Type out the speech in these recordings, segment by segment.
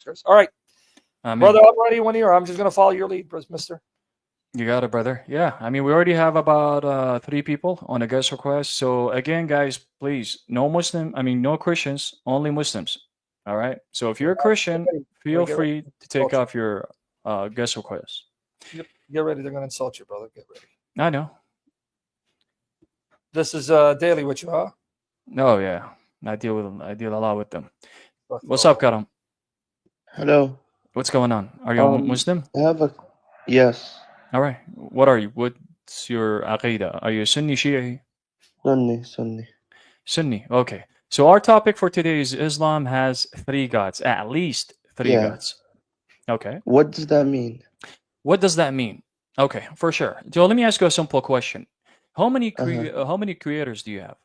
All right, brother, Amen. I'm ready when you're. I'm just gonna follow your lead, mister. You got it, brother. Yeah, I mean, we already have about 3 people on a guest request. So again, guys, please, no Muslim. I mean, no Christians, only Muslims. All right. So if Yeah, you're a Christian, get feel ready free to to take insult you. off your guest request. Get ready. They're gonna insult you, brother. Get ready. I know. This is daily with you, huh? Oh yeah, I deal a lot with them. What's up, Astaghfirullah. Karam? Hello. What's going on? Are you a Muslim? I have a yes, All right. What are you? What's your aqidah? Are you Sunni, Shia? Sunni. Sunni. Okay. So our topic for today is Islam has three gods, at least three Yeah. gods. Okay. What does that mean? What does that mean? Okay, for sure. So let me ask you a simple question. Uh-huh. How many creators do you have?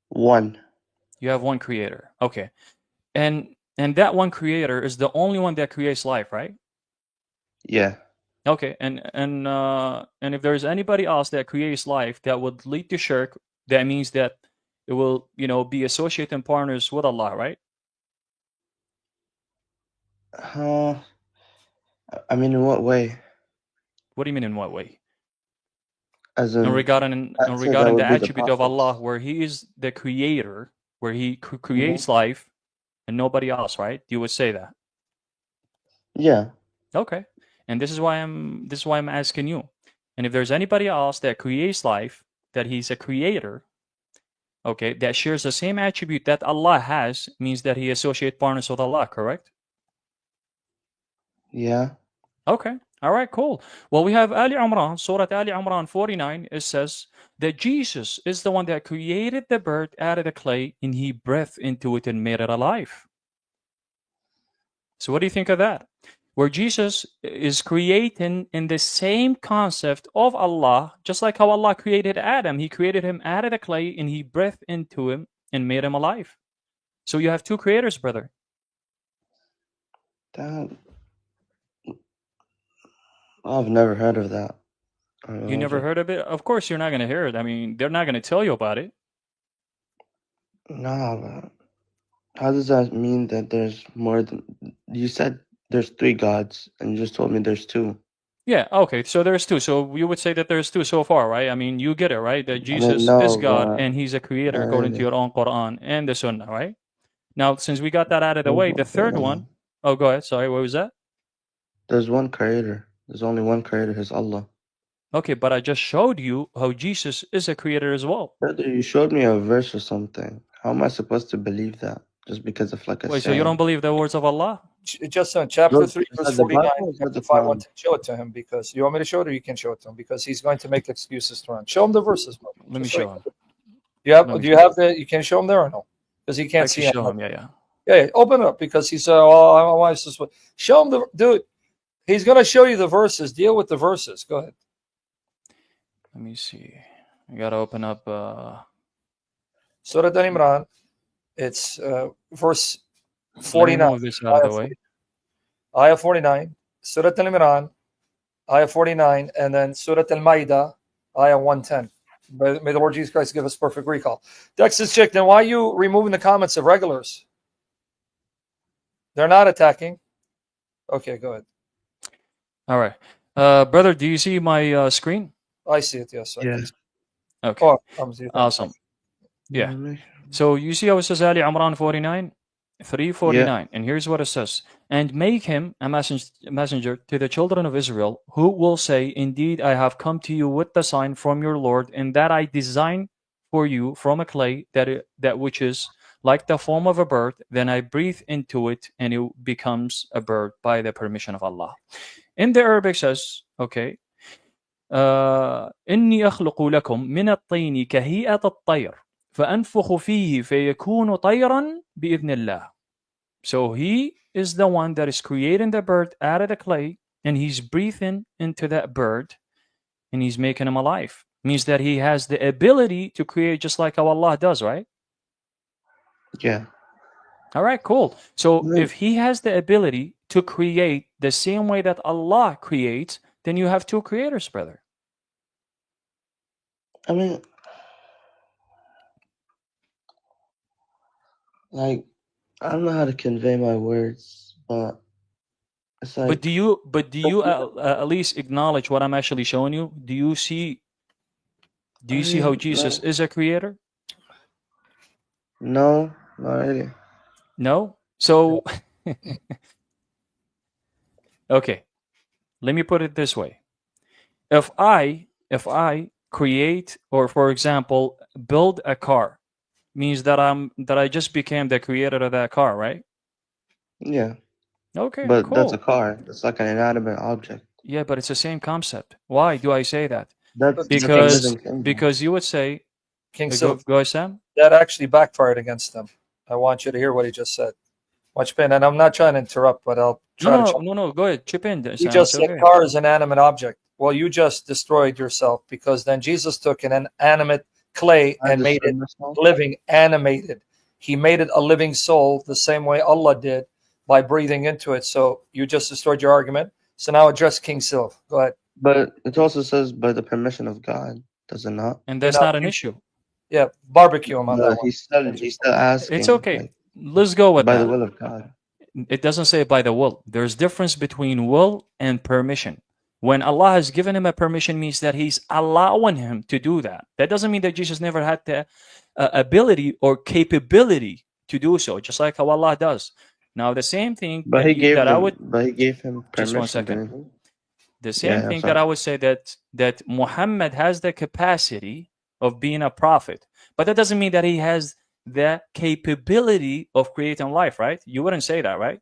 One. You have one creator. Okay. And that one creator is the only one that creates life, right? Yeah. Okay. And if there's anybody else that creates life that would lead to shirk, that means that it will, be associating partners with Allah, right? Uh, I mean, in what way? What do you mean in what way? As And in, regarding and I'd say that regarding the would be the attribute of Allah, prophets. where He is the creator, where He creates Hmm. life and nobody else, right? You would say that. Yeah. Okay. And this is why I'm asking you. And if there's anybody else that creates life, that he's a creator, okay, that shares the same attribute that Allah has, means that he associate partners with Allah, correct? Yeah. Okay. All right, cool. Well, we have Ali Imran, Surah Ali Imran 49. It says that Jesus is the one that created the bird out of the clay and he breathed into it and made it alive. So what do you think of that? Where Jesus is creating in the same concept of Allah, just like how Allah created Adam. He created him out of the clay and he breathed into him and made him alive. So you have two creators, brother. That I've never heard of that. You never heard of it? Of course you're not going to hear it. I mean, they're not going to tell you about it. Nah, man. How does that mean that there's more than you said? There's three gods, and you just told me there's two. Yeah, okay. So there's two. So you would say that there's two so far, right? I mean, you get it, right? That I mean, Jesus is no, God but and he's a creator not according to really. your own Quran and the Sunnah, right? Now, since we got that out of the way, the Okay, third one, oh, go ahead. Sorry, what was that? there's one creator. There's only one creator. His Allah. Okay, but I just showed you how Jesus is a creator as well. Brother, you showed me a verse or something. How am I supposed to believe that? Just because of like a Wait, so you don't saying? believe the words of Allah? Just chapter Bro, 3, is verse that the 49. Bible or is You have that to the find one Quran? to show it to him because you want me to show it or you can show it to him because he's going to make excuses to run. Show him the verses, bro. Let me Just so show him. Let me do you show him. have the, you can show him there or no? Because he I can't can see him. show him. Yeah, yeah. Yeah, open it up because he's, I want to show him the, dude, he's going to show you the verses. Deal with the verses. Go ahead. Let me see. I gotta open up. Surah Al-Imran, it's verse Let me 49. move this out of the way. Ayah 49. Surah Al-Imran, Ayah 49. And then Surah Al-Ma'idah, Ayah 110. May the Lord Jesus Christ give us perfect recall. Dex's chick, then why are you removing the comments of regulars? They're not attacking. Okay, go ahead. All right. Brother, do you see my screen? I see it. Yes, I Yeah. can see it. Okay. Oh, I'm seeing it. Awesome. Yeah. So you see how it says Ali Imran 49? 349. And here's what it says. And make him a messenger to the children of Israel, who will say, Indeed, I have come to you with the sign from your Lord, and that I design for you from a clay that which is like the form of a bird. Then I breathe into it, and it becomes a bird by the permission of Allah. In the Arabic says, okay, إني أخلق لكم من الطين كهيئة الطير فأنفخ فيه فيكون طيرا بإذن الله. So he is the one that is creating the bird out of the clay and he's breathing into that bird and he's making him alive. Means that he has the ability to create just like how Allah does, right? Yeah. All right, cool. So if he has the ability to create the same way that Allah creates, then you have two creators, brother. I mean, like, I don't know how to convey my words, But it's But like, do you at least acknowledge what I'm actually showing you? Do you see I how mean, Jesus is a creator? no, not really. No? So okay, let me put it this way. If I create, or for example build a car, means that I just became the creator of that car, right? Yeah, Okay, but that's a cool. car. That's like an inanimate object. Yeah, but it's the same concept. Why do I say that? That's a Because living thing, though. you would say, King go Silv, go ahead, Sam. that actually backfired against them. I want you to hear what he just said. Much pain, and I'm not trying to interrupt, but I'll No, try to. no, no, no. Go ahead, chip in, He Sam. just It's said okay. car is an animate object. Well, you just destroyed yourself, because then Jesus took an inanimate clay I and made destroyed it myself. living, animated. He made it a living soul the same way Allah did by breathing into it. So you just destroyed your argument. So now address King Silv. Go ahead. But it also says by the permission of God, does it not? And You that's know, not an issue. yeah, barbecue him on that But one. he's still It's asking, okay. like, Let's go with by the that. will of God. It doesn't say by the will. There's difference between will and permission. When Allah has given him a permission, means that he's allowing him to do that. That doesn't mean that Jesus never had the ability or capability to do so, just like how Allah does. Now, the same thing But he gave that I would, but he gave him just one permission, second. didn't he? The same Yeah, thing that sorry. I would say, that Muhammad has the capacity of being a prophet, but that doesn't mean that he has the capability of creating life, right? You wouldn't say that, right?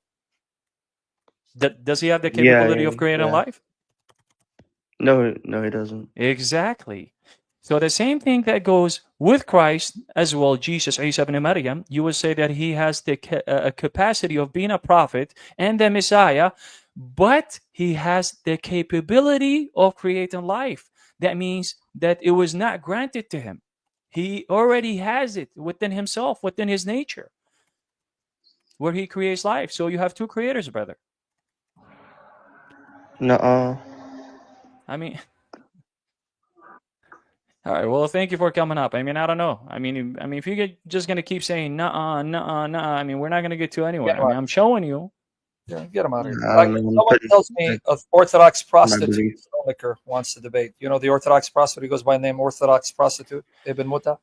Does he have the capability of creating Yeah. life? No, he doesn't. Exactly. So the same thing that goes with Christ as well, Jesus, Isa ibn Maryam, you would say that he has the capacity of being a prophet and the Messiah, but he has the capability of creating life. That means that it was not granted to him. He already has it within himself, within his nature, where he creates life. So you have two creators, brother. Nuh-uh. I mean, all right. Well, thank you for coming up. I mean, I don't know. I mean, if you're just gonna keep saying nah, nah, nah, I mean, we're not gonna get to Get anywhere. I him mean, out. I'm showing you. Yeah, get him out of here. I don't know. I'm Someone pretty tells sure me that's of Orthodox my prostitute belief. Liquor wants to debate. You know the Orthodox prostitute who goes by the name Orthodox prostitute Ibn Muta.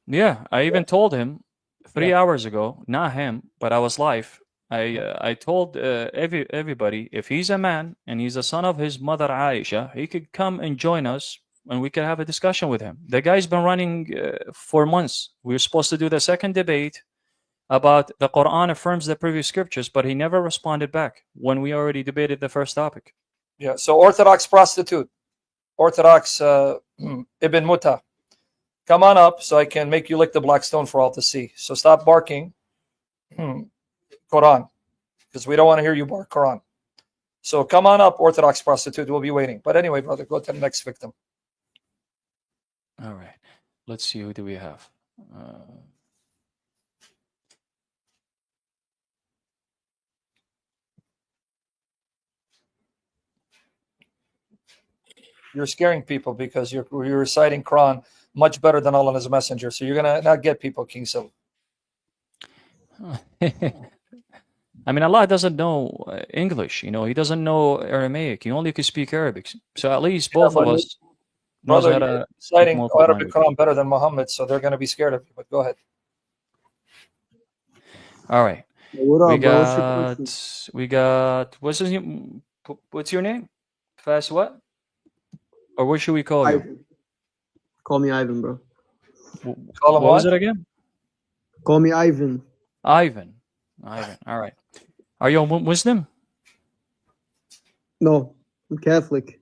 Yeah, I even told him 3 hours Yeah. ago. Not him, but I was live. I told everybody, if he's a man and he's a son of his mother Aisha, he could come and join us and we could have a discussion with him. The guy's been running for months. We were supposed to do the second debate about the Quran affirms the previous scriptures, but he never responded back when we already debated the first topic. Yeah. So Orthodox prostitute, Orthodox Ibn Muta, come on up so I can make you lick the black stone for all to see. So stop barking Quran, because we don't want to hear you bark Quran. So come on up, Orthodox prostitute. We'll be waiting. But anyway, brother, go to the next victim. All right. Let's see, who do we have? You're scaring people because you're reciting Quran much better than Allah and His Messenger. So you're gonna not get people, King Sil. I mean, Allah doesn't know English. You know, He doesn't know Aramaic. He only can speak Arabic. So at least both of us knows Brother, how you're to speak reciting multiple Arabic languages. Quran better than Muhammad, so they're gonna be scared of you. But go ahead. All right. What up, bro? What's your question? We got what's your name? Fast what? Or what should we call you? Ivan. Call me Ivan, bro. Call him What was what? it again? Call me Ivan. Ivan. All right. Are you a Muslim? No, I'm Catholic.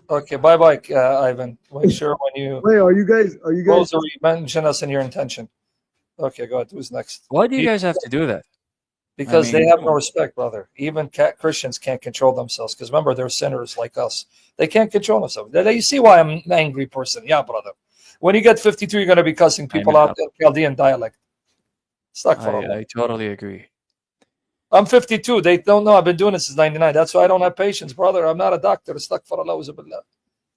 Okay, bye bye, Ivan. Make sure when you Wait, are you guys? close or mention us in your intention. Okay, go ahead. Who's next? Why do you guys have to do that? Because I mean, they have no respect, brother. Even Christians can't control themselves. Because remember, they're sinners like us. They can't control themselves. You see why I'm an angry person? Yeah, brother. When you get 52, you're going to be cussing people out in Chaldean dialect. I totally agree. I'm 52. They don't know I've been doing this since 99. That's why I don't have patience, brother. I'm not a doctor.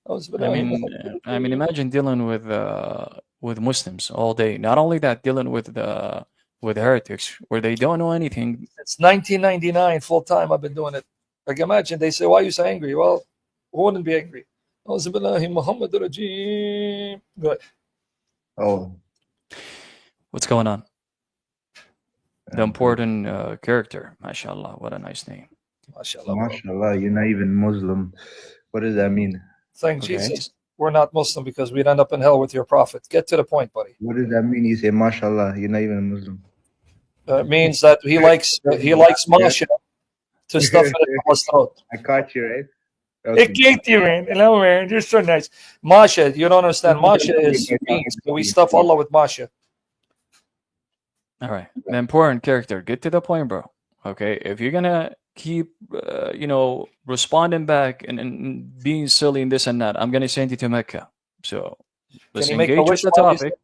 I mean, imagine dealing with Muslims all day. Not only that, dealing with with heretics where they don't know anything. It's 1999 full time. I've been doing it. Like imagine they say, "Why are you so angry?" Well, who wouldn't be angry? Auzu billahi Muhammadur Rajim. Go ahead. Oh, What's going on? The important character, mashallah, what a nice name. MashaAllah, bro. mashallah, you're not even Muslim. What does that mean? Thank Okay. Jesus. We're not Muslim because we'd end up in hell with your prophet. Get to the point, buddy. What does that mean? You say mashallah, you're not even a Muslim. It means that he likes Masha to stuff it in his throat. I caught you, right? It can't you, man. Hello, man. You're so nice. Masha, you don't understand. Masha is beans. So we stuff Allah with Masha. All right. The important character. Get to the point, bro. Okay. If you're gonna keep, responding back and being silly and this and that, I'm gonna send you to Mecca. So let's Can you make a engage with wish the while he's topic.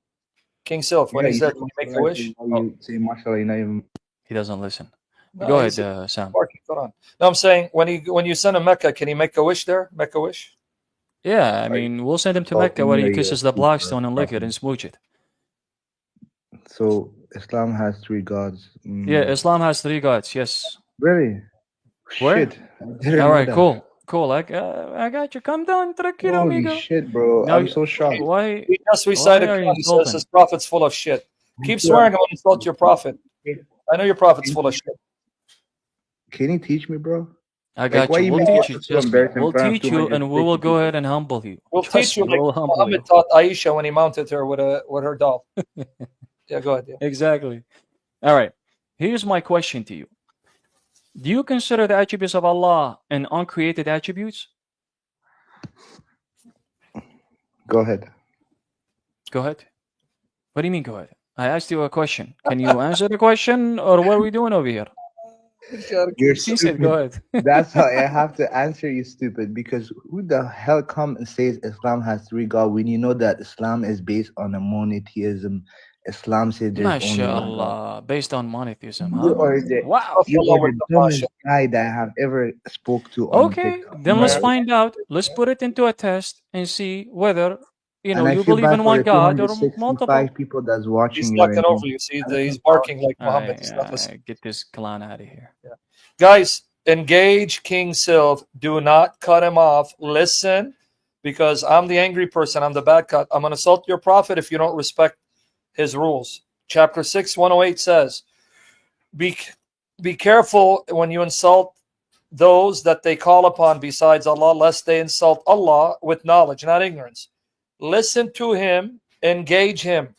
King Sylph, when Yeah, he's you there, can you make a wish? You say mashallah, you're not even. He doesn't listen. No, Go he's ahead, Sam. barking. Hold on. No, I'm saying when you send him Mecca, can he make a wish there? Make a wish? Yeah, I mean, we'll send him to Mecca where he kisses the black stone and lick it and smooch it. So Islam has three gods. Yeah, Islam has three gods. Yes. Really? Where? Shit. I didn't know All right. that. Cool. I got you. Come down, tranquilo, Holy amigo. shit, bro. No, I'm so shocked. Why? He just recited Why are you Quran. He says insulting? his prophet's full of shit. Keep swearing, I won't insult your prophet. I know your prophet's full of shit. Can you teach me, bro? I got why you. you We'll make teach it you. so Trust me. embarrassing We'll in front of teach you, and we will 250 go ahead and humble you. We'll Trust teach you me, we'll like humble you. Muhammad taught Aisha when he mounted her with her doll. Yeah, go ahead. Yeah. Exactly. All right. Here's my question to you. Do you consider the attributes of Allah an uncreated attributes? Go ahead. Go ahead. What do you mean, go ahead? I asked you a question. Can you answer the question, or what are we doing over here? You're She said, stupid. go ahead. That's how I have to answer you, stupid. Because who the hell come and says Islam has three gods when you know that Islam is based on a monotheism? Islam says there's only one God. MashaAllah. Based on monotheism, You huh? are the Wow. you Allah are with the the dumbest Masha. guy that I have ever spoke to on Okay, TikTok. then let's Right? find out. Let's put it into a test and see whether And I you feel believe bad in for one the God or multiple. 265 people that's He's watching you talking right over now. you. See, he's barking like Muhammad. He's not I listening. get this clown out of here. Guys, engage King Sylph. Do not cut him off. Listen, because I'm the angry person. I'm the bad cut. I'm going to insult your prophet if you don't respect his rules. Chapter 6, 108 says, be careful when you insult those that they call upon besides Allah, lest they insult Allah with knowledge, not ignorance. Listen to him. Engage him.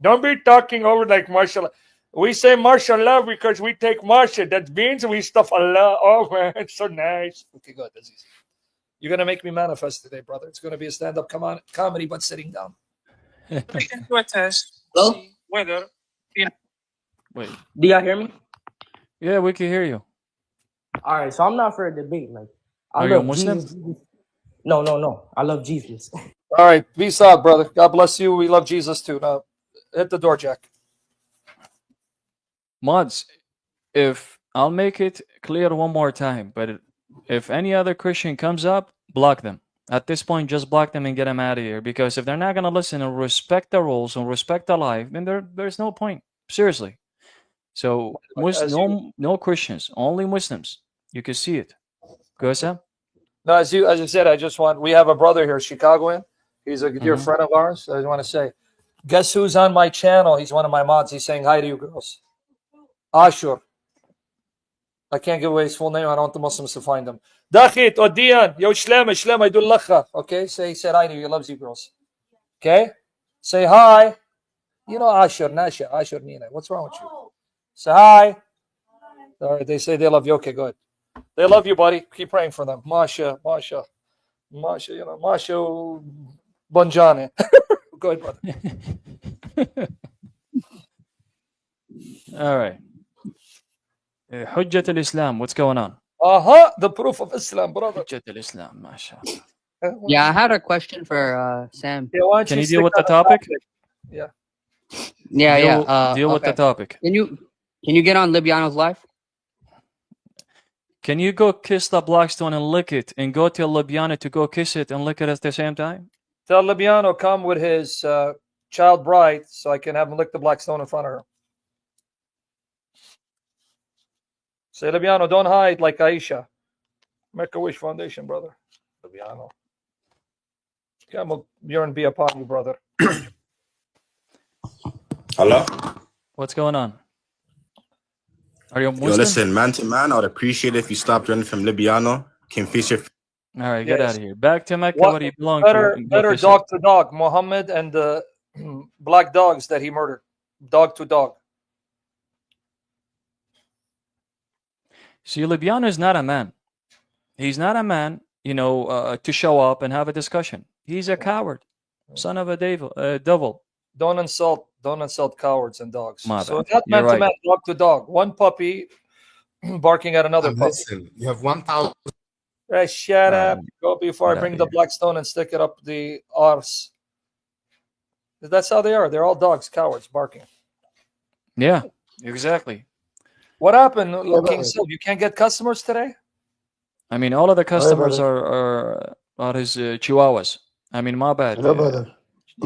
Don't be talking over like mashallah. We say mashallah because we take masha. That means we stuff Allah. Oh man, it's so nice. Okay, good. That's easy. You're gonna make me manifest today, brother. It's gonna be a stand-up comedy, but sitting down. Into a test. Hello? See whether Wait. Do y'all hear me? Yeah, we can hear you. All right, so I'm not for a debate. Like, I Are you a love Muslim? Jesus. No. I love Jesus. all right, peace out, brother. God bless you. We love Jesus too. Now, hit the door, Jack. Mods, if I'll make it clear one more time, but if any other Christian comes up, block them. At this point, just block them and get them out of here. Because if they're not gonna listen and respect the rules and respect the life, then there's no point. Seriously. So no Christians, only Muslims. You can see it. Go ahead, Sam. No, as you said, we have a brother here, Chicagoan. He's a dear friend of ours. I want to say, guess who's on my channel? He's one of my mods. He's saying hi to you girls. Ashur. I can't give away his full name. I don't want the Muslims to find him. Dakhit or Dian. Yo, Shlem, I do lakha. Okay, he said hi to you. He loves you girls. Okay? Say hi. You know Ashur, Nasha, Ashur, Nina. What's wrong with you? Say hi. All right, they say they love you. Okay, good. They love you, buddy. Keep praying for them. Masha, Masha, Bonjane. Go ahead, brother. All right. Hujjat al-Islam, what's going on? The proof of Islam, brother. Hujjat al-Islam, mashallah. Yeah, I had a question for Sam. Yeah, why don't Can you stick deal with the on topic? Yeah. Deal with the topic. Can you get on Libyano's live? Can you go kiss the Blackstone and lick it, and go tell Libyano to go kiss it and lick it at the same time? Tell Libyano come with his child bride so I can have him lick the black stone in front of her. Say, Libiano, don't hide like Aisha. Make a Wish Foundation, brother. Libiano. You're be upon you, brother. Hello? What's going on? Are you a Muslim? Yo, listen, man to man, I would appreciate it if you stopped running from Libiano. Came face your... All right, get out of here. Back to Mecca, What where you belong better, to. Go better kiss dog to dog, Muhammad and the black dogs that he murdered. Dog to dog. See, Libiano is not a man. He's not a man, to show up and have a discussion. He's a coward, son of a devil. Don't insult cowards and dogs. My So bad. not You're man to right. man, dog to dog. One puppy barking at another puppy. Listen, you have 1,000... Hey, shut up. Go before I get bring outta the here. black stone and stick it up the arse. That's how they are. They're all dogs, cowards, barking. Yeah, exactly. What happened, King Silv? You can't get customers today? I mean, all of the customers are his chihuahuas. I mean, my bad. Hello, brother.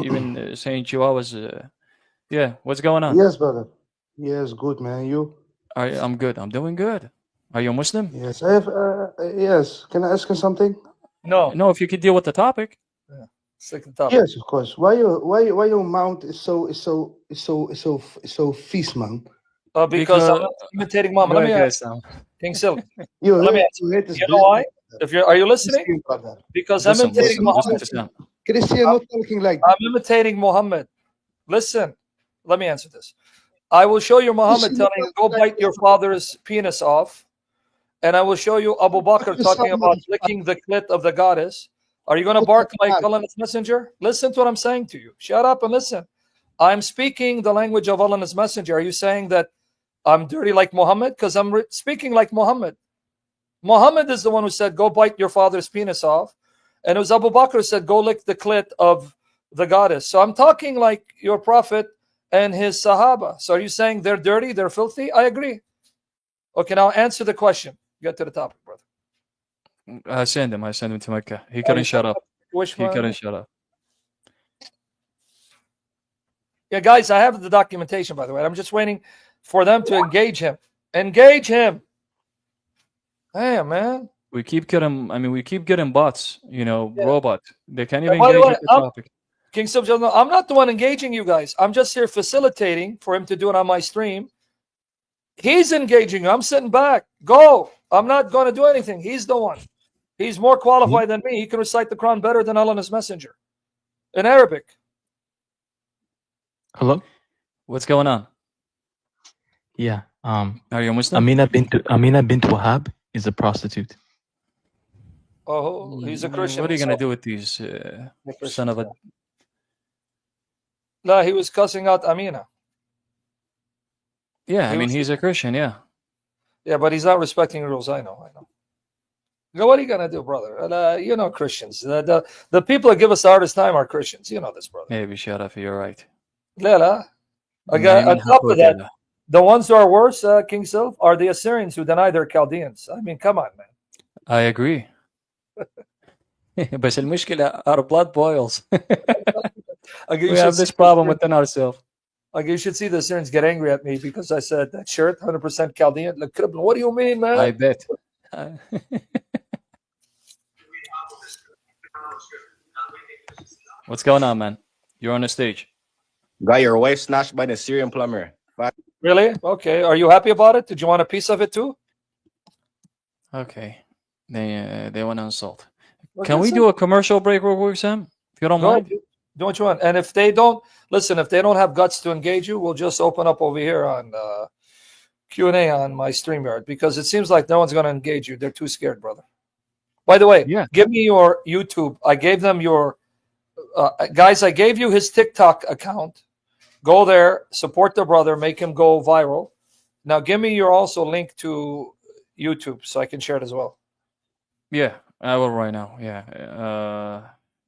Even saying chihuahuas. Yeah, what's going on? Yes, brother. Yes, good, man. You? I'm good. I'm doing good. Are you a Muslim? Yes, I have. Yes. Can I ask you something? No. No, if you could deal with the topic. Stick to the topic. Yes, of course. Why your mount is so feast, man? Because I'm imitating Mom. Let me ask King Silv. Let me ask you. You know why? Are you listening? Because I'm imitating Muhammad. Christian not talking like that. I'm imitating Muhammad. Listen, let me answer this. I will show you Muhammad telling you, go bite your father's penis off. And I will show you Abu Bakr talking about licking the clit of the goddess. Are you going to bark like Allah and His Messenger? Listen to what I'm saying to you. Shut up and listen. I'm speaking the language of Allah and His Messenger. Are you saying that I'm dirty like Muhammad? Because I'm speaking like Muhammad. Muhammad is the one who said, go bite your father's penis off. And it was Abu Bakr who said, go lick the clit of the goddess. So I'm talking like your prophet and his Sahaba. So are you saying they're dirty, they're filthy? I agree. Okay, now answer the question. Get to the topic, brother. I sent him to Mecca. He couldn't shut up. He couldn't shut up. Yeah, guys, I have the documentation, by the way. I'm just waiting for them to engage him. Engage him. Hey, man. We keep getting bots, robots. They can't even By the engage way, with the topic. King Subject, I'm not the one engaging you guys. I'm just here facilitating for him to do it on my stream. He's engaging you. I'm sitting back. Go. I'm not going to do anything. He's the one. He's more qualified than me. He can recite the Quran better than Allah and His Messenger. In Arabic. Hello? What's going on? Yeah. Are you a Muslim? Amina bint Wahab is a prostitute. Oh, he's a Christian. What are you going to do with these son of a... No, he was cussing out Amina. Yeah, he's a Christian, yeah. Yeah, but he's not respecting rules. I know. Now, what are you going to do, brother? Christians. The people that give us the hardest time are Christians. You know this, brother. Maybe shut up. You're right. Lela. On top of that, the ones who are worse, King Silv, are the Assyrians who deny their Chaldeans. I mean, come on, man. I agree. بس المشكلة our blood boils. We have this problem within ourselves. Like you should see the Assyrians get angry at me because I said that shirt 100% Chaldean. Like, what do you mean, man? I bet. What's going on, man? You're on the stage. Got your wife snatched by the Syrian plumber. Really? Okay. Are you happy about it? Did you want a piece of it too? Okay. They want to insult. Can we do a commercial break real quick, Sam? If you don't mind. Do what you want. And if they don't have guts to engage you, we'll just open up over here on Q&A on my StreamYard because it seems like no one's going to engage you. They're too scared, brother. By the way, give me your YouTube. I gave them your guys. I gave you his TikTok account. Go there, support the brother, make him go viral. Now, give me your also link to YouTube so I can share it as well. Yeah, I will right now. Yeah.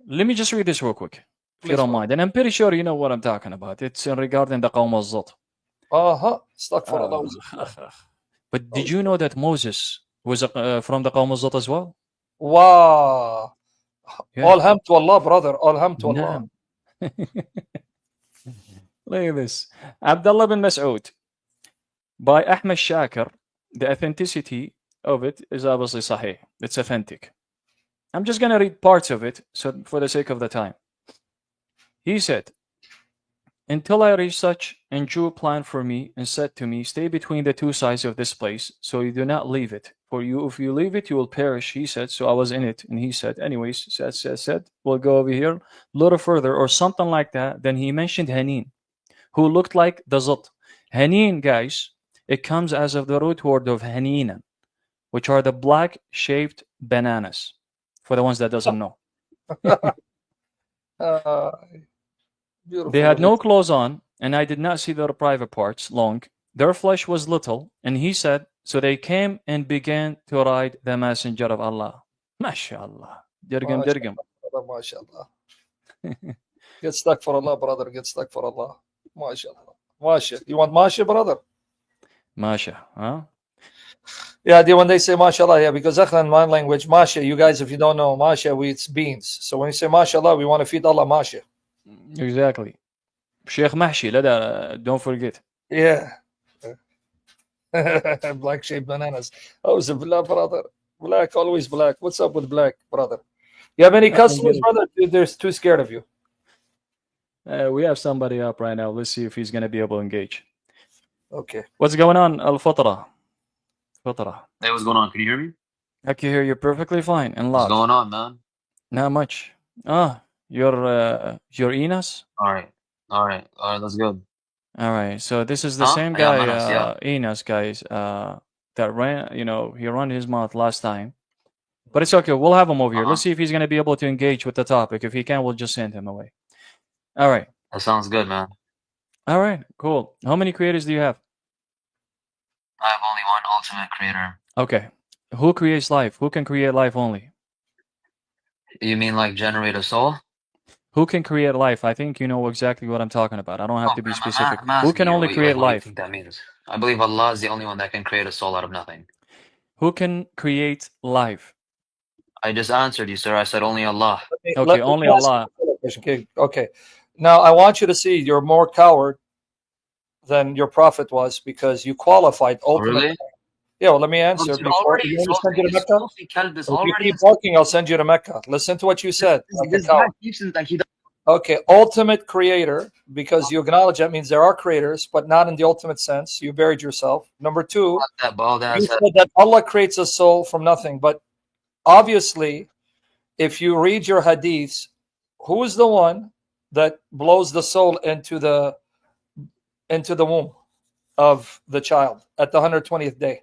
Let me just read this real quick, if you don't mind. And I'm pretty sure you know what I'm talking about. It's regarding the Qawm al-Zat. But did you know that Moses was from the Qawm al-Zat as well? Wow. Yeah. All ham to Allah, brother. All ham to Allah. Look at this. Abdullah bin Mas'ud by Ahmed Shakir the authenticity of it is obviously sahih. It's authentic. I'm just going to read parts of it so for the sake of the time. He said, until I reached such and drew a plan for me and said to me, stay between the two sides of this place, so you do not leave it. For you, if you leave it, you will perish, he said. So I was in it. And he said, anyways, said, we'll go over here a little further or something like that. Then he mentioned Hanin, who looked like the Zut. Hanin, guys, it comes as of the root word of Haninan, which are the black-shaped bananas, for the ones that doesn't know. Beautiful. They had no clothes on, and I did not see their private parts long. Their flesh was little, and he said, so they came and began to ride the messenger of Allah. MashaAllah. Dirgam, dirgam. MashaAllah. Get stuck for Allah, brother. Get stuck for Allah. MashaAllah. Masha. You want Masha, brother? Masha, huh? Yeah, when they say MashaAllah, yeah, because in my language, Masha, you guys, if you don't know, Masha, it's beans. So when you say MashaAllah, we want to feed Allah Masha. Exactly. Sheikh Mahshi, don't forget. Yeah. Black shaped bananas. Oh, it's a black, brother. Black, always black. What's up with black, brother? You have any customers, brother? They're too scared of you. We have somebody up right now. Let's see if he's going to be able to engage. Okay. What's going on, Al-Fatra? Fatra. Hey, what's going on? Can you hear me? I can hear you perfectly fine and loud. What's going on, man? Not much. You're Enos? All right, that's good. All right, so this is the Huh? same Yeah, guy, Manas, yeah. Enos, guys, that ran, he ran his mouth last time. But it's okay, we'll have him over here. Let's see if he's going to be able to engage with the topic. If he can, we'll just send him away. All right. That sounds good, man. All right, cool. How many creators do you have? I have only one ultimate creator. Okay. Who creates life? Who can create life only? You mean like generate a soul? Who can create life? I think you know exactly what I'm talking about. I don't have to be specific. I'm Who asking can you, only what create do you life? think that means? I believe Allah is the only one that can create a soul out of nothing. Who can create life? I just answered you, sir. I said only Allah. Okay, only Allah. Okay. Now, I want you to see you're more coward than your prophet was because you qualified ultimately. Really? Yeah, well, let me answer. Before you want me to send you to Mecca? If you keep talking, I'll send you to Mecca. Listen to what you said. This guy keeps like he. Okay, ultimate creator, because you acknowledge that means there are creators, but not in the ultimate sense. You buried yourself. Number two, you said that Allah creates a soul from nothing. But obviously, if you read your hadiths, who is the one that blows the soul into the womb of the child at the 120th day?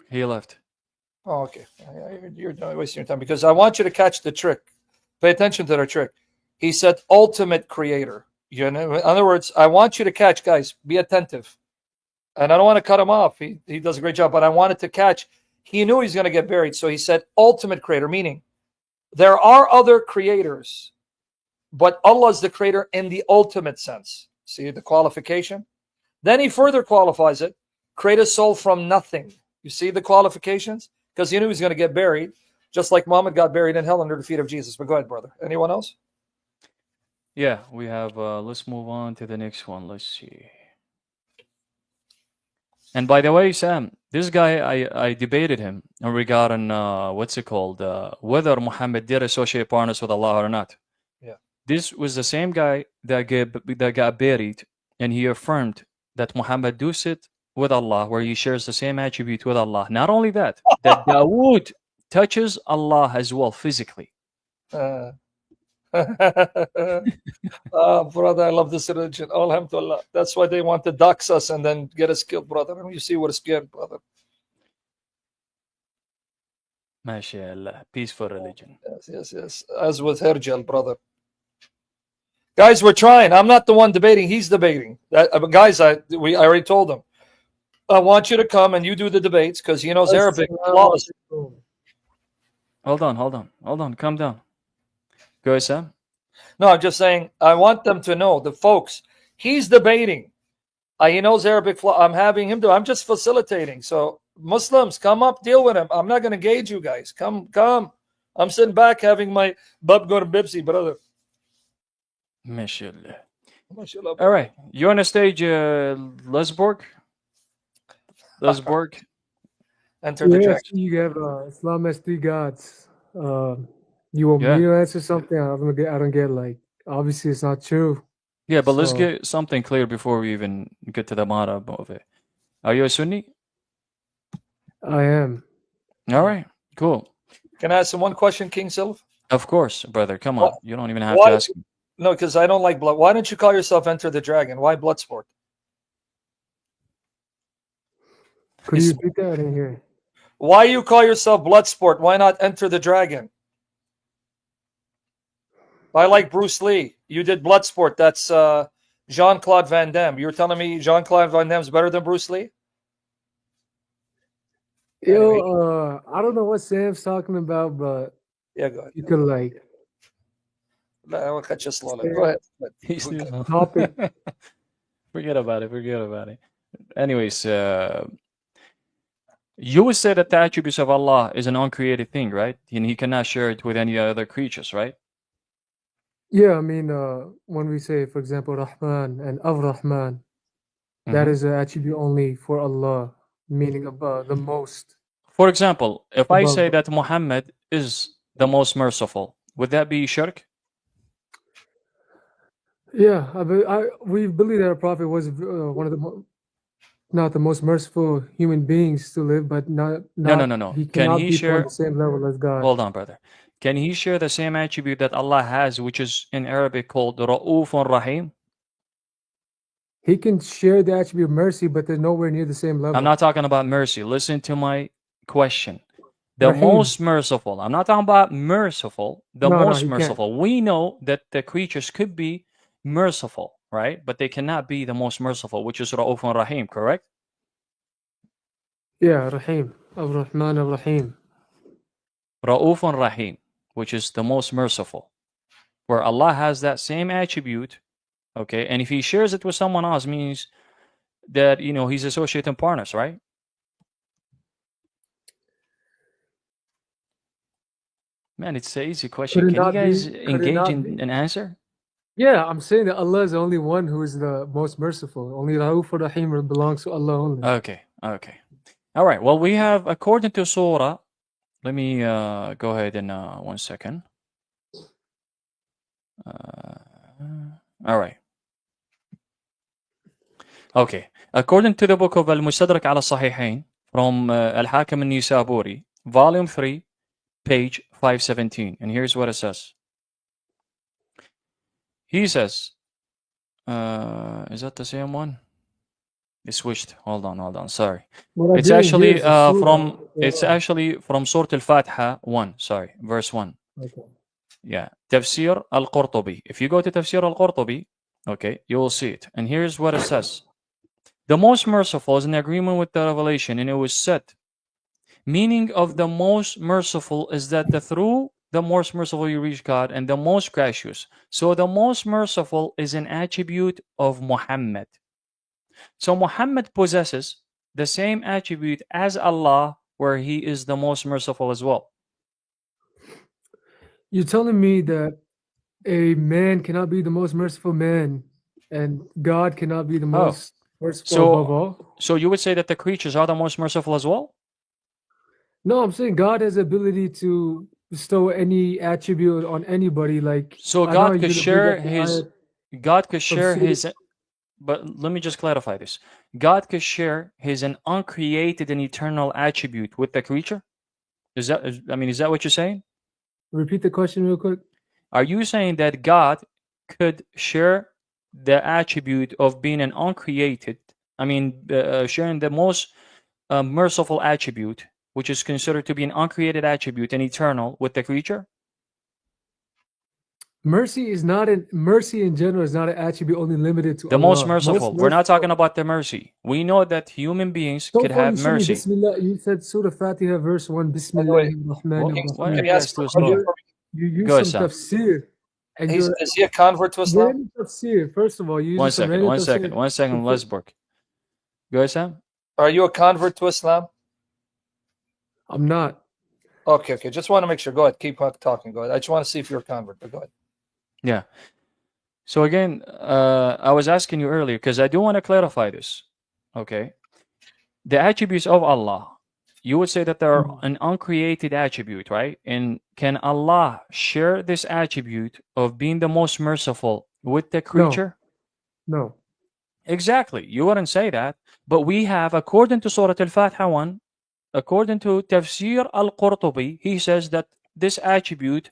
He left. Oh, okay. You're not wasting your time because I want you to catch the trick. Pay attention to the trick. He said ultimate creator. You know, in other words, I want you to catch, guys, be attentive. And I don't want to cut him off. He does a great job, but I wanted to catch. He knew he's going to get buried. So he said ultimate creator, meaning there are other creators, but Allah is the creator in the ultimate sense. See the qualification? Then he further qualifies it. Create a soul from nothing. You see the qualifications? Because he knew he was going to get buried, just like Muhammad got buried in hell under the feet of Jesus. But go ahead, brother. Anyone else? Yeah, we have, let's move on to the next one. Let's see. And by the way, Sam, this guy, I debated him regarding, what's it called, whether Muhammad did associate partners with Allah or not. Yeah. This was the same guy that got buried, and he affirmed that Muhammad do sit with Allah, where he shares the same attribute with Allah. Not only that, that Dawood touches Allah as well physically. Brother, I love this religion. Alhamdulillah. That's why they want to dox us and then get us killed, brother. And you see what is scared, brother. MashaAllah. Peaceful religion. Yes. As with Herjel, brother. Guys, we're trying. I'm not the one debating. He's debating. Guys, I already told him. I want you to come and you do the debates because he knows Arabic. Hold on. Calm down. Go ahead, Sam. No, I'm just saying, I want them to know, the folks, he's debating. He knows Arabic. I'm having him do. I'm just facilitating. So Muslims, come up, deal with him. I'm not going to gauge you guys. Come. I'm sitting back having my bub go to Bibsy, brother. MashaAllah. All right. You're on the stage, Lesborg. Lesborg. Enter the Yes, dragon. you have Islam has 3 gods. You want me to answer something? I don't get like. Obviously, it's not true. Yeah, but let's So- get something clear before we even get to the bottom of it. Are you a Sunni? I am. All right, cool. Can I ask him one question, King Silv? Of course, brother. Come on. Well, You don't even have why- to ask me. No, because I don't like blood. Why don't you call yourself Enter the Dragon? Why Bloodsport? Could you repeat that? I didn't hear. Why you call yourself Bloodsport? Why not Enter the Dragon? I like Bruce Lee. You did Bloodsport. That's Jean-Claude Van Damme. You're telling me Jean-Claude Van Damme's better than Bruce Lee? Yo, I don't know what Sam's talking about, but yeah, go ahead. You could like. Go ahead. He's new. Topic. Forget about it. Forget about it. Anyways, you would say that the attributes of Allah is an uncreated thing, right? And He cannot share it with any other creatures, right? Yeah, I mean, when we say, for example, Rahman and Ar-Rahman, that Mhm. is an attribute only for Allah, meaning about the most. For example, if I Above. say that Muhammad is the most merciful, would that be shirk? Yeah, we believe that our prophet was one of the not the most merciful human beings to live, but not No. He Can cannot he be on share? the same level as God. Hold on, brother. Can he share the same attribute that Allah has, which is in Arabic called Ra'ufun Rahim? He can share the attribute of mercy, but they're nowhere near the same level. I'm not talking about mercy. Listen to my question. The Rahim. most merciful. I'm not talking about merciful. The No, most he can't. merciful. We know that the creatures could be merciful, right? But they cannot be the most merciful, which is Ra'ufun Rahim, correct? Yeah, Rahim. Ar-Rahman Ar-Rahim. Ra'ufun Rahim, which is the most merciful. Where Allah has that same attribute, okay? And if He shares it with someone else, means that, He's associating partners, right? Man, it's an easy question. Could it Can you not guys be- could it engage not in be? an answer? Yeah, I'm saying that Allah is the only one who is the most merciful. Only Rauf Rahim belongs to Allah only. Okay. All right. Well, we have, according to Surah, let me go ahead and 1 second. All right. Okay. According to the book of Al-Mustadrak ala Sahihain from Al-Hakim al-Nisaburi, volume 3, page 517. And here's what it says. He says, is that the same one? It switched. Hold on. Sorry. What I It's didn't actually hear is the surah. from it's actually from Surah Al-Fatiha 1. Sorry, verse 1. Okay. Yeah. Tafsir Al-Qurtubi. If you go to Tafsir Al-Qurtubi, okay, you will see it. And here's what it says. The most merciful is in agreement with the revelation, and it was said. Meaning of the most merciful is that through the most merciful you reach God, and the most gracious. So the most merciful is an attribute of Muhammad. So Muhammad possesses the same attribute as Allah, where He is the most merciful as well. You're telling me that a man cannot be the most merciful man, and God cannot be the most merciful above all? So you would say that the creatures are the most merciful as well? No, I'm saying God has the ability to bestow any attribute on anybody. Like So I know God you're could gonna share bring up the His. ayat God could of share Surah- His. But let me just clarify this. God could share His an uncreated and eternal attribute with the creature? Is that what you're saying? Repeat the question real quick. Are you saying that God could share the attribute of being an uncreated, sharing the most merciful attribute, which is considered to be an uncreated attribute and eternal, with the creature? Mercy in general is not an attribute only limited to The Allah. most merciful. We're not talking about the mercy. We know that human beings So could far, have you showed me mercy. Bismillah. You said Surah Fatiha verse 1. Anyway, Bismillahir Why are Rahmanir you guys too slow? You use Go ahead, some Sam. tafsir. And Is he a convert to Islam? random tafsir. First of all, you use One some second, random one tafsir. second, Lesburg. Go ahead, Sam. Are you a convert to Islam? I'm not. Okay. Just want to make sure. Go ahead. Keep talking. Go ahead. I just want to see if you're a convert, but go ahead. Yeah. So again, I was asking you earlier because I do want to clarify this. Okay. the attributes of Allah, you would say that they're an uncreated attribute, right? And can Allah share this attribute of being the most merciful with the creature? No. Exactly. You wouldn't say that. But we have, according to Surah Al-Fatiha 1, according to Tafsir Al-Qurtubi, he says that this attribute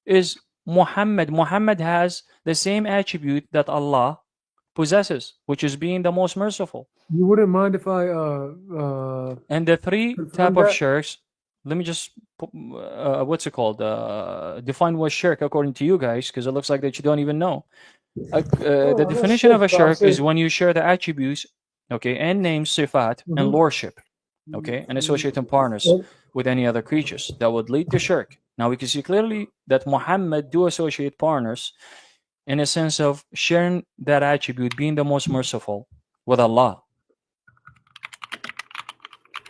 is Muhammad. Muhammad has the same attribute that Allah possesses, which is being the most merciful. You wouldn't mind if I And the three confirm type of that? shirks, let me just what's it called? Define what shirk according to you guys, because it looks like that you don't even know. The I'm not definition of a shirk, but I'm shirk is saying- when you share the attributes, okay, and names, sifat, and Mhm. lordship, okay, and associating partners with any other creatures. That would lead to shirk. Now we can see clearly that Muhammad do associate partners in a sense of sharing that attribute, being the most merciful with Allah.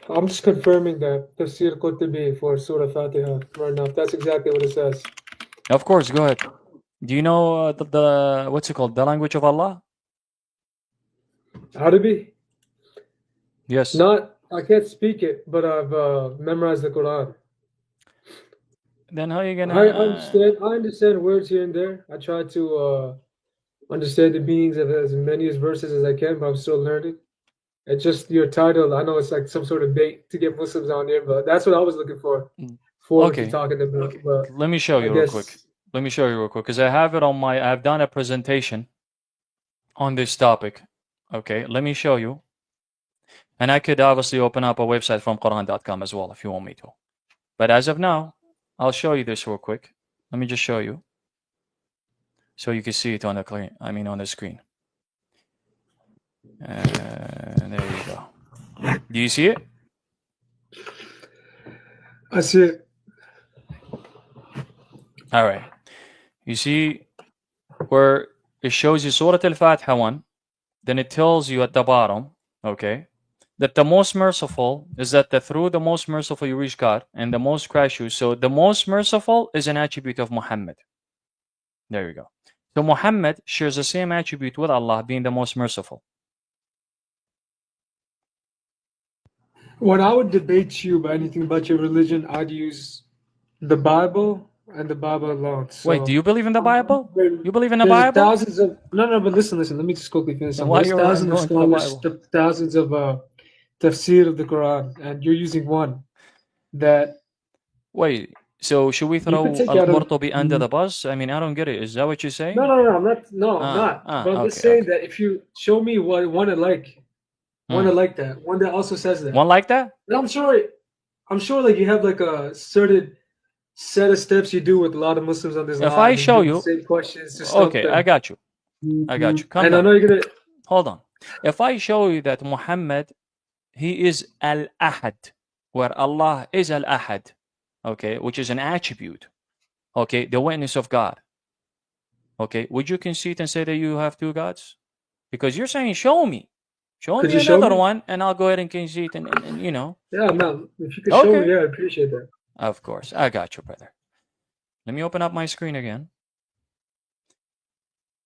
I'm just confirming that Tafsir Qurtubi for Surah Fatiha right now. That's exactly what it says. Of course, go ahead. Do you know the what's it called? The language of Allah? Arabic? Yes. I can't speak it, but I've memorized the Quran. Then how are you gonna? I understand words here and there. I try to understand the meanings of as many as verses as I can, but I'm still learning. It's just your title. I know it's like some sort of bait to get Muslims on here, but that's what I was looking for. What you're talking about. But Let me show you real quick. Let me show you real quick because I have it on my. I've done a presentation on this topic. Okay, let me show you. And I could obviously open up a website from Quran.com as well if you want me to. But as of now, I'll show you this real quick. Let me just show you, so you can see it on the on the screen. There you go. Do you see it? I see it. All right. You see where it shows you Surah Al-Fatiha 1, then it tells you at the bottom, okay, that the most merciful is that through the most merciful you reach God, and the most gracious. So the most merciful is an attribute of Muhammad. There you go. So Muhammad shares the same attribute with Allah, being the most merciful. When I would debate you about anything about your religion, I'd use the Bible and the Bible alone. So Wait, do you believe in the Bible? You believe in the there's Bible? thousands of no, but listen. Let me just quickly finish. Then why There's you're thousands of going to the scholars, Bible? thousands of tafsir of the Quran, and you're using one that. Wait, so should we throw could take out of- Al-Qurtubi under the bus? I mean, I don't get it. Is that what you're saying? No, I'm not. No, I'm not. But I'm just saying that if you show me one I like that, one that also says that. One like that? And I'm sure like you have like a certain set of steps you do with a lot of Muslims on this line. If I show you, same questions to stop okay, them. I got you. Calm And down. I know you're gonna hold on. If I show you that Muhammad, he is Al-Ahad, where Allah is Al-Ahad, okay, which is an attribute, okay, the witness of God, okay, would you concede and say that you have two gods? Because you're saying, show me Could you show another me? one, and I'll go ahead and concede, and you know. Yeah, no. If you could show me, yeah, I appreciate that. Of course, I got you, brother. Let me open up my screen again.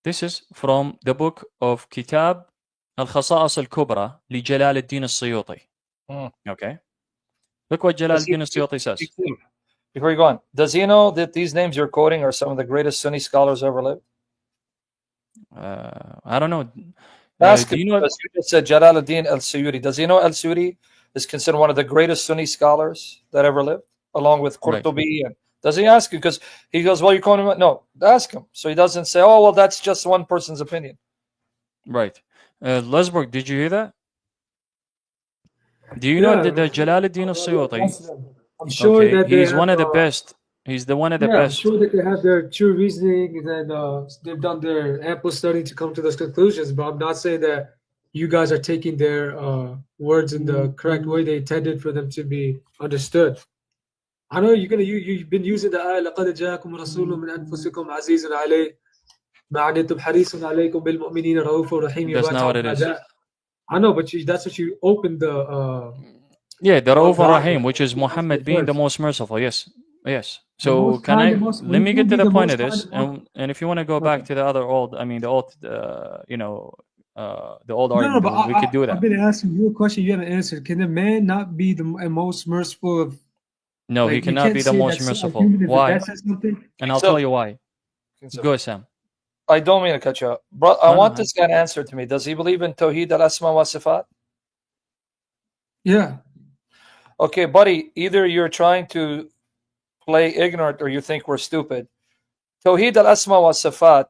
This is from the book of Kitab Al-Khasa'is Al-Kubra li Jalal al-Din al-Suyuti. Okay. Look what Jalal al-Din al-Suyuti says. Before you go on, does he know that these names you're quoting are some of the greatest Sunni scholars ever lived? I don't know. Ask do him, you know? because you just said Jalaluddin al-Suyuti. Does he know al-Suyuti is considered one of the greatest Sunni scholars that ever lived, along with Qurtubi? And does he ask you? Because he goes, well, you're calling him. No, ask him. So he doesn't say, oh, well, that's just one person's opinion. Right. Lesburg, did you hear that? Do you know that the Jalal al-Din al-Suyuti? I'm sure that he's they one of have, the best. He's the one of the I'm best. sure that they have their true reasoning and they've done their ample study to come to those conclusions. But I'm not saying that you guys are taking their words in the correct way they intended for them to be understood. I know you've been using the ayah لَقَدْ جَاءَكُمْ رَسُولٌ مِنْ أَنفُسِكُمْ عَزِيزٌ عَلَيْهِ مَا عَنِتُّمْ حَرِيصٌ عَلَيْكُمْ بِالْمُؤْمِنِينَ رَءُوفٌ رَحِيمٌ. That's not what it is. I know, but that's what you opened the. Yeah, the Ra'uf Rahim, which is Muhammad being the most merciful. Yes. So can I? Let me get to the point of this, and if you want to go back to the other old, the old, old No, argument. but We could do I've that. been asking you a question you haven't answered. Can a man not be the most merciful of? No, he Like, you cannot can't be the say most that's a merciful. human if Why? that says something. And I'll So- tell you why. Go ahead, Sam. I don't mean to cut you off. Bro, I No, want no, this guy to answer to me. Does he believe in Tawheed al-Asma wa Sifat? Yeah. Okay, buddy, either you're trying to play ignorant or you think we're stupid. Tawheed al-Asma wa Sifat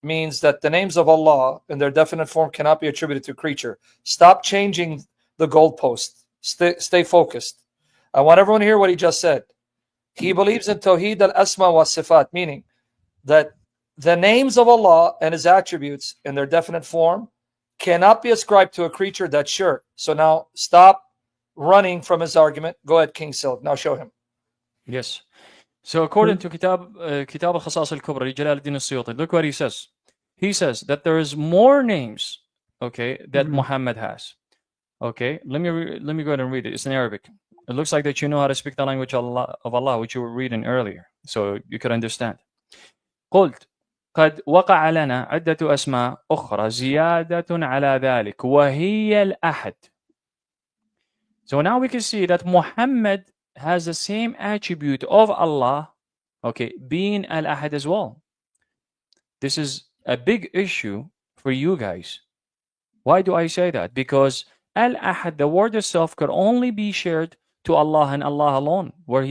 means that the names of Allah in their definite form cannot be attributed to creature. Stop changing the goalpost. Stay focused. I want everyone to hear what he just said. He believes in Tawheed al-Asma wa Sifat, meaning that the names of Allah and His attributes in their definite form cannot be ascribed to a creature. That's sure. So now stop running from his argument. Go ahead, King Silk. Now show him. Yes. So according to Kitab al-Khasas al-Kubra, Jalal al-Din al-Suyuti, look what he says. He says that there is more names, okay, that Muhammad has. Okay, let me go ahead and read it. It's in Arabic. It looks like that you know how to speak the language of Allah, which you were reading earlier, so you could understand. قلت قد وقع لنا عدة أسماء أخرى زيادة على ذلك وهي الأحد. So now we can see that Muhammad has the same attribute of Allah, okay, being Al-Ahad as well. This is a big issue for you guys. Why do I say that? Because Al-Ahad, the word itself, could only be shared to Allah and Allah alone, where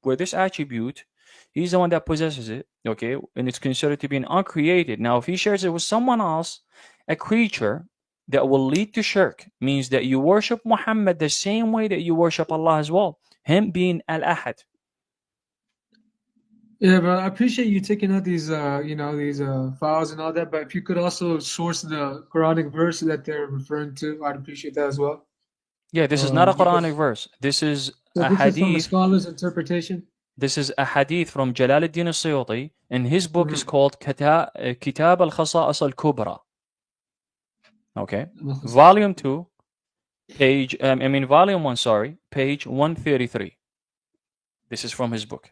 where this attribute, He's the one that possesses it, okay, and it's considered to be an uncreated. Now, if He shares it with someone else, a creature, that will lead to shirk, means that you worship Muhammad the same way that you worship Allah as well, Him being Al-Ahad. Yeah, but I appreciate you taking out these, these files and all that. But if you could also source the Quranic verse that they're referring to, I'd appreciate that as well. Yeah, this is not a Quranic verse. This is a this is from a hadith. scholar's interpretation. This is a hadith from Jalal al-Din al-Suyuti, and his book is called Kitab al-Khasa'is al-Kubra. Okay, volume 2, volume 1, sorry, page 133. This is from his book.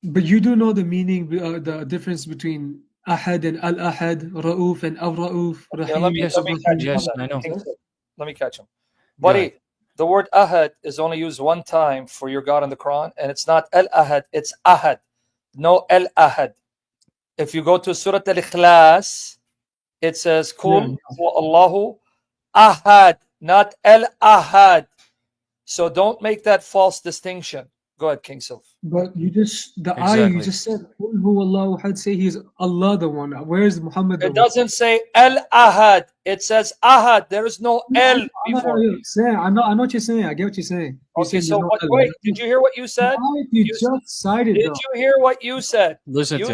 But you do know the meaning, the difference between Ahad and Al-Ahad, Ra'uf and Al-Ra'uf, Rahim. Let me catch him. Yes, I know. Let me catch him. Buddy, the word Ahad is only used one time for your God in the Quran, and it's not Al-Ahad, it's Ahad. No Al-Ahad. If you go to Surah Al-Ikhlas, it says, Kul Allahu Ahad, not Al-Ahad. So don't make that false distinction. Go ahead, King Sylph. But you just, ayah you just said, Kul Hu Allahu Ahad, say He's Allah the one. Where's Muhammad the one? It doesn't say Al-Ahad. It says Ahad. There is no L before. I know what you're saying. I get what you're saying. Okay, so wait, did you hear what you said? You just cited, Did you hear what you said? Listen to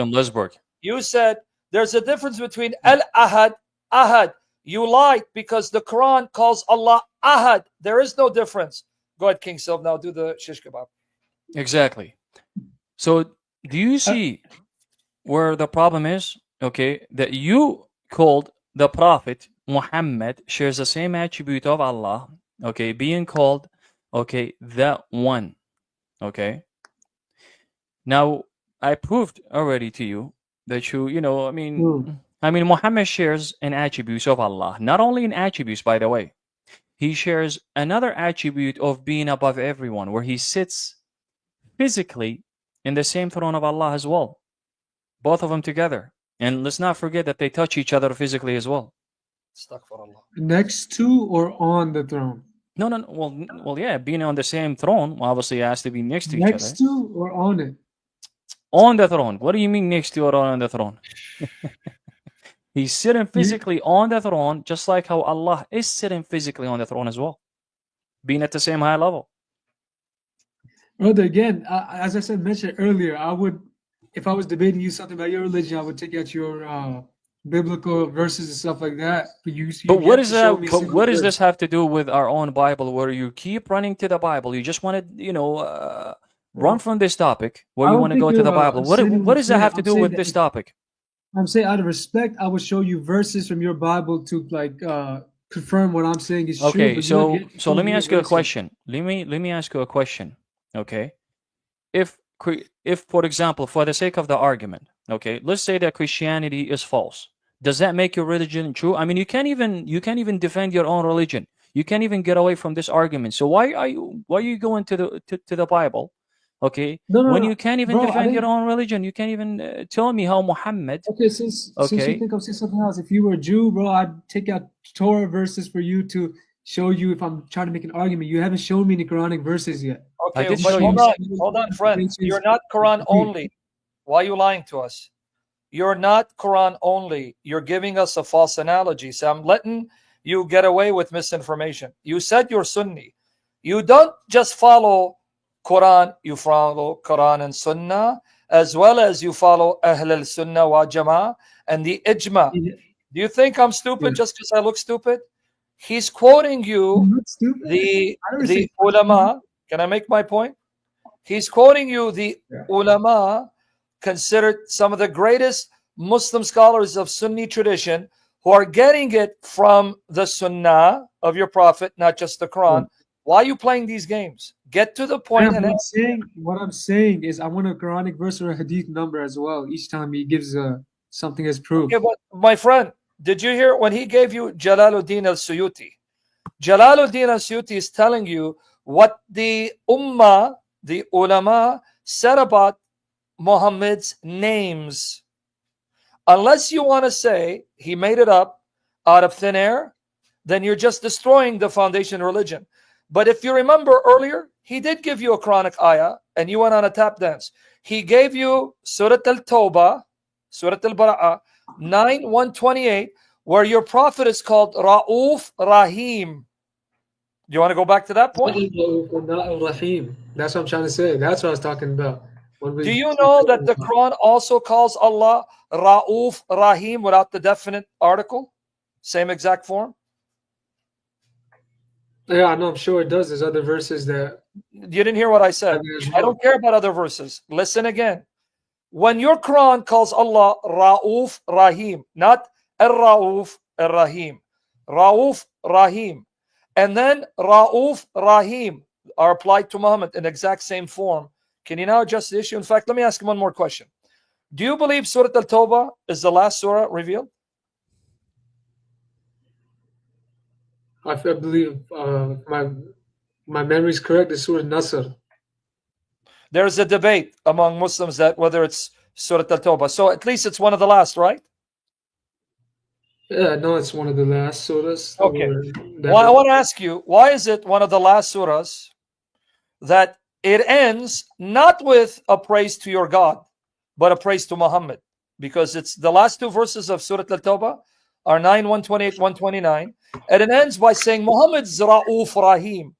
him, Lesberg. You said there's a difference between Al-Ahad, Ahad. You lied because the Quran calls Allah Ahad. There is no difference. Go ahead, King Sylph. Now do the shish kebab. Exactly. So do you see where the problem is? Okay, that you called the Prophet Muhammad shares the same attribute of Allah. Okay, being called, okay, the one. Okay. Now I proved already to you that Muhammad shares an attribute of Allah. Not only in attributes, by the way. He shares another attribute of being above everyone, where he sits physically in the same throne of Allah as well. Both of them together. And let's not forget that they touch each other physically as well. Next to or on the throne? No. Well, yeah, being on the same throne, obviously it has to be next to each Next other. to or on it? On the throne. What do you mean next to or on the throne? He's sitting physically on the throne, just like how Allah is sitting physically on the throne as well, being at the same high level. Brother, again, as I mentioned earlier, I would, if I was debating you something about your religion, I would take out your biblical verses and stuff like that. But what is that? What does this have to do with our own Bible, where you keep running to the Bible? You just want to, run from this topic, where you want to go to the Bible. What does that have to do with this topic? I'm saying, out of respect, I would show you verses from your Bible to confirm what I'm saying is true. Okay, so let me ask you a question. Let me ask you a question. Okay, if for example, for the sake of the argument, okay, let's say that Christianity is false. Does that make your religion true? I mean, you can't even defend your own religion. You can't even get away from this argument. So why are you going to the Bible? Okay, No, when no, you can't even bro. defend your own religion, you can't even tell me how Muhammad. Okay, since you Okay, think I'm saying something else, if you were a Jew, bro, I'd take out Torah verses for you to show you if I'm trying to make an argument. You haven't shown me any Quranic verses yet. I Okay, did but show hold you. on, friend. You're not Quran only. Why are you lying to us? You're not Quran only. You're giving us a false analogy. So I'm letting you get away with misinformation. You said you're Sunni. You don't just follow Quran, you follow Quran and Sunnah, as well as you follow Ahl al-Sunnah wa Jama'ah and the Ijma. Do you think I'm stupid just because I look stupid? He's quoting you the ulama. Can I make my point? He's quoting you the ulama, considered some of the greatest Muslim scholars of Sunni tradition, who are getting it from the Sunnah of your Prophet, not just the Quran. Why are you playing these games? Get to the point. What I'm saying is I want a Quranic verse or a Hadith number as well. Each time he gives something as proof. Okay, but my friend, did you hear when he gave you Jalaluddin al-Suyuti? Jalaluddin al-Suyuti is telling you what the Ummah, the ulama, said about Muhammad's names. Unless you want to say he made it up out of thin air, then you're just destroying the foundation of religion. But if you remember earlier, he did give you a Quranic ayah and you went on a tap dance. He gave you Surah Al-Tawbah, Surah Al-Bara'ah, 9:128, where your prophet is called Ra'uf Rahim. Do you want to go back to that point? That's what I'm trying to say. That's what I was talking about. Do you know that the Quran also calls Allah Ra'uf Rahim without the definite article? Same exact form? Yeah, I know, I'm sure it does. There's other verses that... You didn't hear what I said. I don't care about other verses. Listen again. When your Quran calls Allah Ra'uf Rahim, not Ar-Ra'uf Ar-Rahim, Ra'uf Rahim, and then Ra'uf Rahim are applied to Muhammad in the exact same form, can you now address the issue? In fact, let me ask you one more question. Do you believe Surah Al-Tawbah is the last surah revealed? I believe my memory is correct. It's Surah Nasr. There's a debate among Muslims that whether it's Surah Al-Tawbah. So at least it's one of the last, right? Yeah, no, it's one of the last surahs. Okay. Well, I want to ask you, why is it one of the last surahs that it ends not with a praise to your God, but a praise to Muhammad? Because it's the last two verses of Surah Al-Tawbah are 9:128, 129, and it ends by saying Muhammad's Ra'uf Rahim.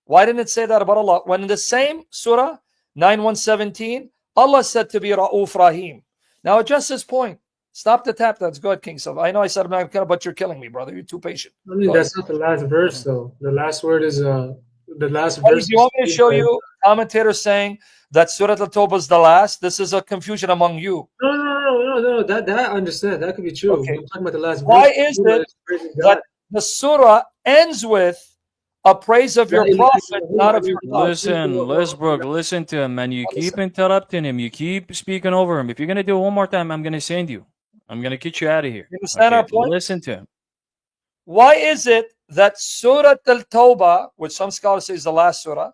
Why didn't it say that about Allah? When in the same surah, 9:117, Allah said to be Ra'uf Rahim. Now address this point. Stop the tap dance. Go ahead, King Silva. I know I said I'm not gonna, but you're killing me, brother. You're too patient. I mean, that's not the last verse, though. The last word is the last verse. Do you want me to show you commentators saying that Surah Al-Tawbah is the last? This is a confusion among you. No. That I understand. That could be true. Okay. I'm talking about the last verse. Why is it that the surah ends with a praise of your prophet, not of your God? Listen, Lesbrook, listen to him, man. You keep interrupting him. You keep speaking over him. If you're gonna do it one more time, I'm gonna send you. I'm gonna get you out of here. You understand our point? Listen to him. Why is it that Surah Al-Tawbah, which some scholars say is the last surah,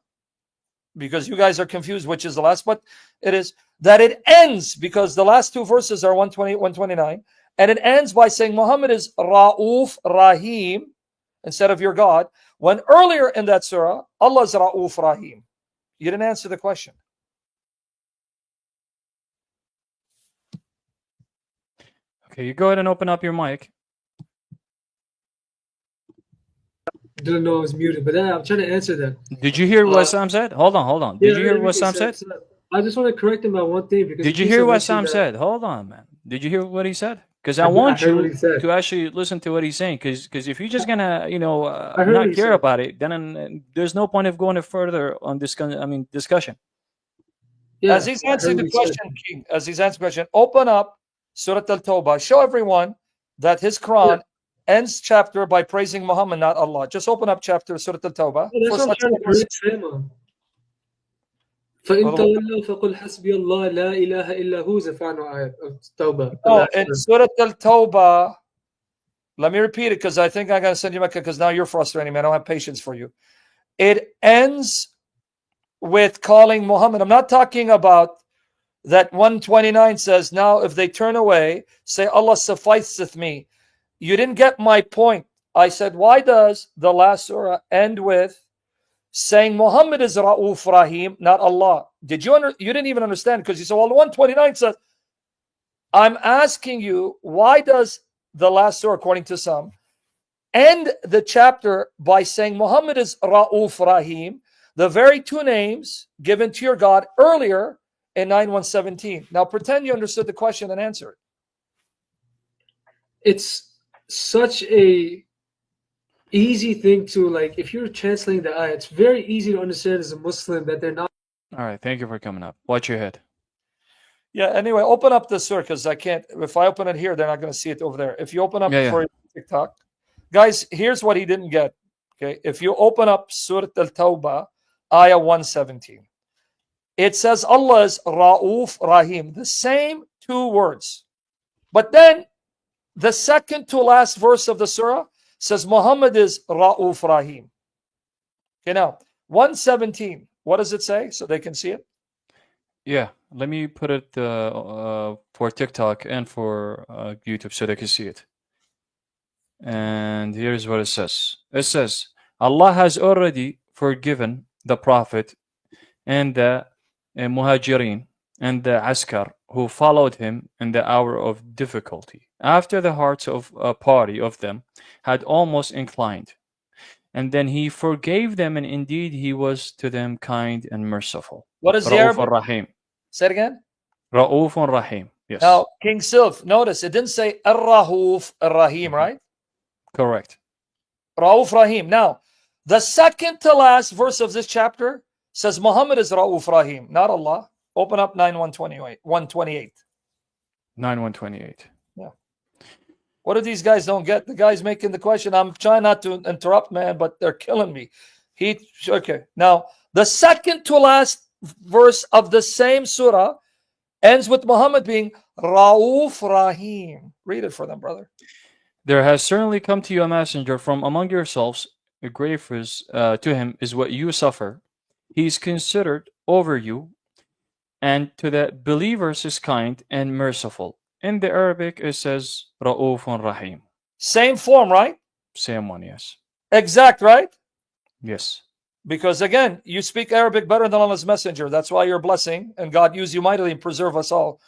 because you guys are confused which is the last, but it is, that it ends, because the last two verses are 128, 129, and it ends by saying Muhammad is Ra'uf Rahim instead of your God, when earlier in that surah, Allah is Ra'uf Rahim. You didn't answer the question. Okay, you go ahead and open up your mic. Didn't know I was muted, but I'm trying to answer that. Did you hear what Sam said? Hold on. Did you hear what Sam said? I just want to correct him on one thing. Because Did you hear what Sam said? Hold on, man. Did you hear what he said? Because I want you to actually listen to what he's saying. Because if you're just gonna, not care about it, then there's no point of going further on this. Discussion. Yeah, as he's answering the question, King, as he's answering the question, open up Surah Al-Tawbah. Show everyone that his Quran ends chapter by praising Muhammad, not Allah. Just open up chapter Surah Al-Tawbah. That's what I'm trying to correct him on. فإن تولوا فقل حسبي الله لا إله إلا هو is the final ayat of Tawbah. No, in Surah Al-Tawbah, Let me repeat it because I think I got to send you Mecca because now you're frustrating me. I don't have patience for you. It ends with calling Muhammad. I'm not talking about that 129 says, now if they turn away, say, Allah sufficeth me. You didn't get my point. I said, why does the last surah end with saying Muhammad is Ra'uf Rahim, not Allah? Did you you didn't even understand because you said, well, 129 says, I'm asking you, why does the last surah, according to some, end the chapter by saying Muhammad is Ra'uf Rahim, the very two names given to your God earlier in 9117. Now pretend you understood the question and answer it. It's such a easy thing to, like, if you're translating the ayah, it's very easy to understand as a Muslim that they're not. All right, thank you for coming up. Watch your head. Yeah, anyway, open up the surah because I can't, if I open it here, they're not going to see it over there. If you open up for TikTok, guys, here's what he didn't get. Okay, if you open up Surah Al-Tawbah, ayah 117, it says Allah is Ra'uf Rahim, the same two words. But then the second to last verse of the surah says Muhammad is Ra'uf Rahim. Okay, now 117, what does it say so they can see it? Yeah, let me put it for TikTok and for YouTube so they can see it. And here's what it says. It says, Allah has already forgiven the Prophet and the Muhajirin and the Askar who followed him in the hour of difficulty, after the hearts of a party of them had almost inclined. And then he forgave them, and indeed he was to them kind and merciful. What is the Arabic? Rahim. Say it again. Ra'ufun Rahim. Yes. Now, King Sylph, notice it didn't say Ar-Rahuf Ar-Rahim, right? Correct. Ra'uf Rahim. Now, the second to last verse of this chapter says Muhammad is Ra'uf Rahim, not Allah. Open up 128. 128. Yeah. What do these guys don't get? The guy's making the question. I'm trying not to interrupt, man, but they're killing me. Okay. Now, the second to last verse of the same surah ends with Muhammad being Ra'uf Rahim. Read it for them, brother. There has certainly come to you a messenger from among yourselves. A grievous to him is what you suffer. He is considered over you, and to the believers is kind and merciful. In the Arabic, it says Ra'ufun Rahim. Same form, right? Same one, yes. Exact, right? Yes. Because again, you speak Arabic better than Allah's messenger. That's why you're a blessing, and God use you mightily and preserve us all.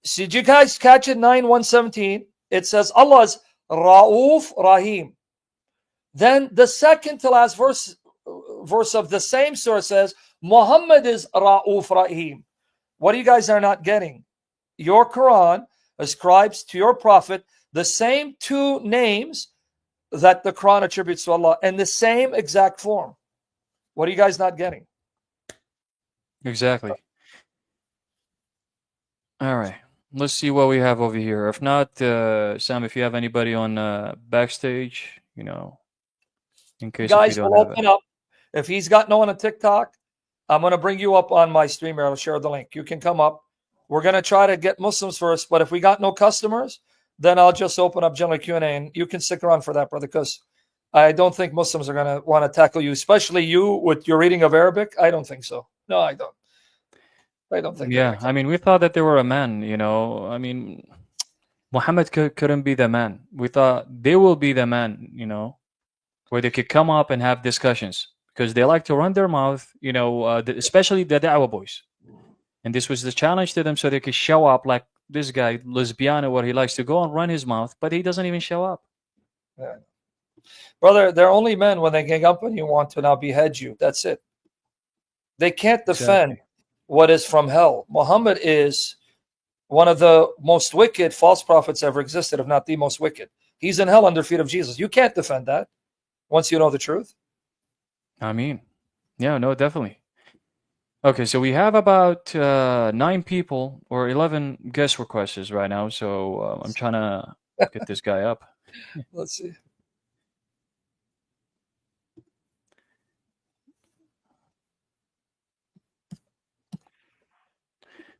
See, did you guys catch it? 9:117. It says Allah's Ra'uf Rahim. Then the second to last verse of the same surah says Muhammad is Ra'uf Rahim. What you guys are not getting? Your Quran ascribes to your prophet the same two names that the Quran attributes to Allah in the same exact form. What are you guys not getting? Exactly. All right. Let's see what we have over here. If not, Sam, if you have anybody on backstage, in case guys you don't will have open up. If he's got no one on TikTok, I'm going to bring you up on my stream here. I'll share the link. You can come up. We're going to try to get Muslims first, but if we got no customers, then I'll just open up general Q&A, and you can stick around for that, brother, because I don't think Muslims are going to want to tackle you, especially you with your reading of Arabic. I don't think so. No, I don't. I don't think. Yeah, I mean, we thought that they were a man, I mean, Muhammad couldn't be the man. We thought they will be the man, where they could come up and have discussions, because they like to run their mouth, especially the Da'wah boys. And this was the challenge to them, so they could show up like this guy, Lesbiano, where he likes to go and run his mouth, but he doesn't even show up. Yeah. Brother, they're only men when they gang up on you want to now behead you. That's it. They can't defend what is from hell. Muhammad is one of the most wicked false prophets ever existed, if not the most wicked. He's in hell under feet of Jesus. You can't defend that once you know the truth. I mean, yeah, no, definitely. Okay, so we have about 9 people or 11 guest requests right now, so I'm trying to get this guy up. Let's see.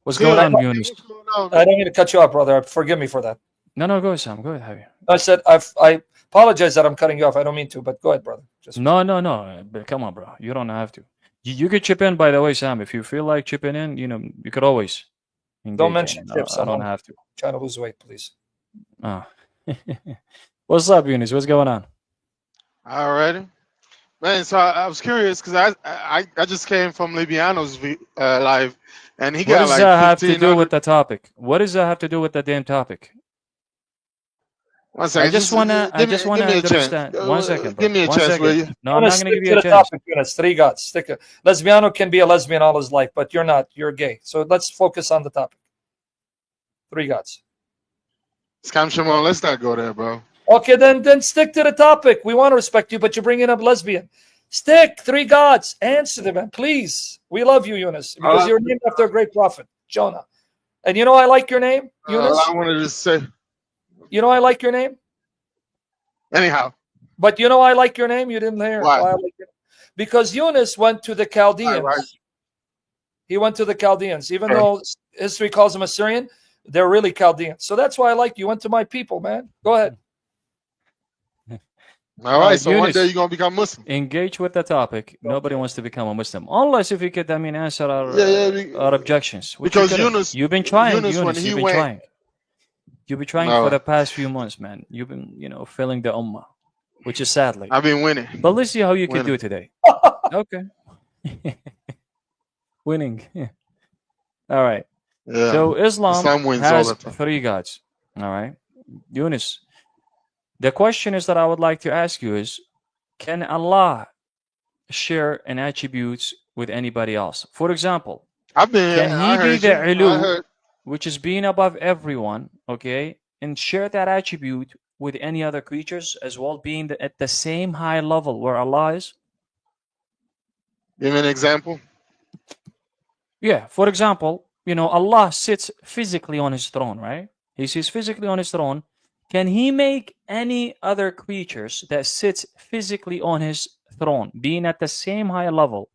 What's going on, Yunus? I don't mean to cut you off, brother. Forgive me for that. No, go, Sam. Go ahead, Javier. I said I apologize that I'm cutting you off. I don't mean to, but go ahead, brother. Just No. But come on, bro. You don't have to. You could chip in, by the way, Sam. If you feel like chipping in, you could always engage. don't mention in. chips. I don't have to. Trying to lose weight, please. Ah. What's up, Eunice? What's going on? Alrighty, man. So I was curious because I just came from Libiano's live, and he What got does like that have to do 1,500. with the topic? What does that have to do with the damn topic? One second, I just wanna give me a understand. chance. 1 second, bro. Give me a 1 chance, second. will you? No, I'm not gonna stick give to you a the chance. topic, Eunice. 3 gods. Stick it. Lesbiano can be a lesbian all his life, but you're not. You're gay. So let's focus on the topic. 3 gods. Scam Shimon, let's not go there, bro. Okay, then stick to the topic. We want to respect you, but you're bringing up lesbian. Stick 3 gods. Answer them, man, please. We love you, Eunice, because you're named after a great prophet, Jonah. And you know I like your name, Eunice. I wanted to say. You know I like your name. Anyhow. But you know I like your name. You didn't hear why I like your name. Because Eunice went to the Chaldeans. Right. He went to the Chaldeans, even though history calls them Assyrian. They're really Chaldeans. So that's why I like you. Went to my people, man. Go ahead. All right, so Eunice, one day you're gonna become Muslim. Engage with the topic. Nobody wants to become a Muslim, unless if you could, answer our our objections. Because Eunice, you've been trying, Eunice, when Eunice. he You've been went, trying. You've been trying No. for the past few months, man. You've been, filling the ummah, which is sadly. I've been winning. But let's see how you can Winning. do today. Okay. Winning. All right. Yeah. So Islam wins all has the time. 3 gods. All right. Eunice, the question is that I would like to ask you is, can Allah share an attributes with anybody else? For example, I've been. can I he be heard the you. I ulu, heard. which is being above everyone, okay, and share that attribute with any other creatures as well, being at the same high level where Allah is? Give me an example. Yeah, for example, Allah sits physically on his throne, right? He sits physically on his throne. Can he make any other creatures that sits physically on his throne, being at the same high level?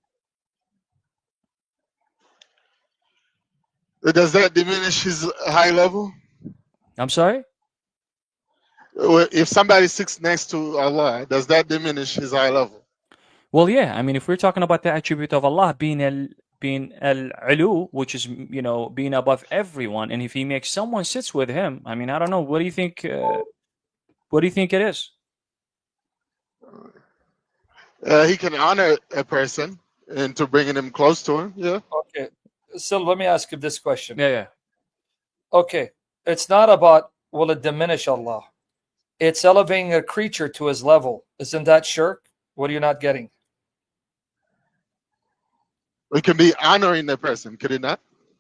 Does that diminish his high level? I'm sorry? If somebody sits next to Allah, does that diminish his high level? Well, yeah. I mean, if we're talking about the attribute of Allah being al-ulu, which is, being above everyone, and if he makes someone sits with him, I mean, I don't know. What do you think? What do you think it is? He can honor a person into bringing him close to him. Yeah. Okay. So let me ask you this question. Yeah. Okay. It's not about will it diminish Allah. It's elevating a creature to his level. Isn't that shirk? What are you not getting? It can be honoring the person, could it not?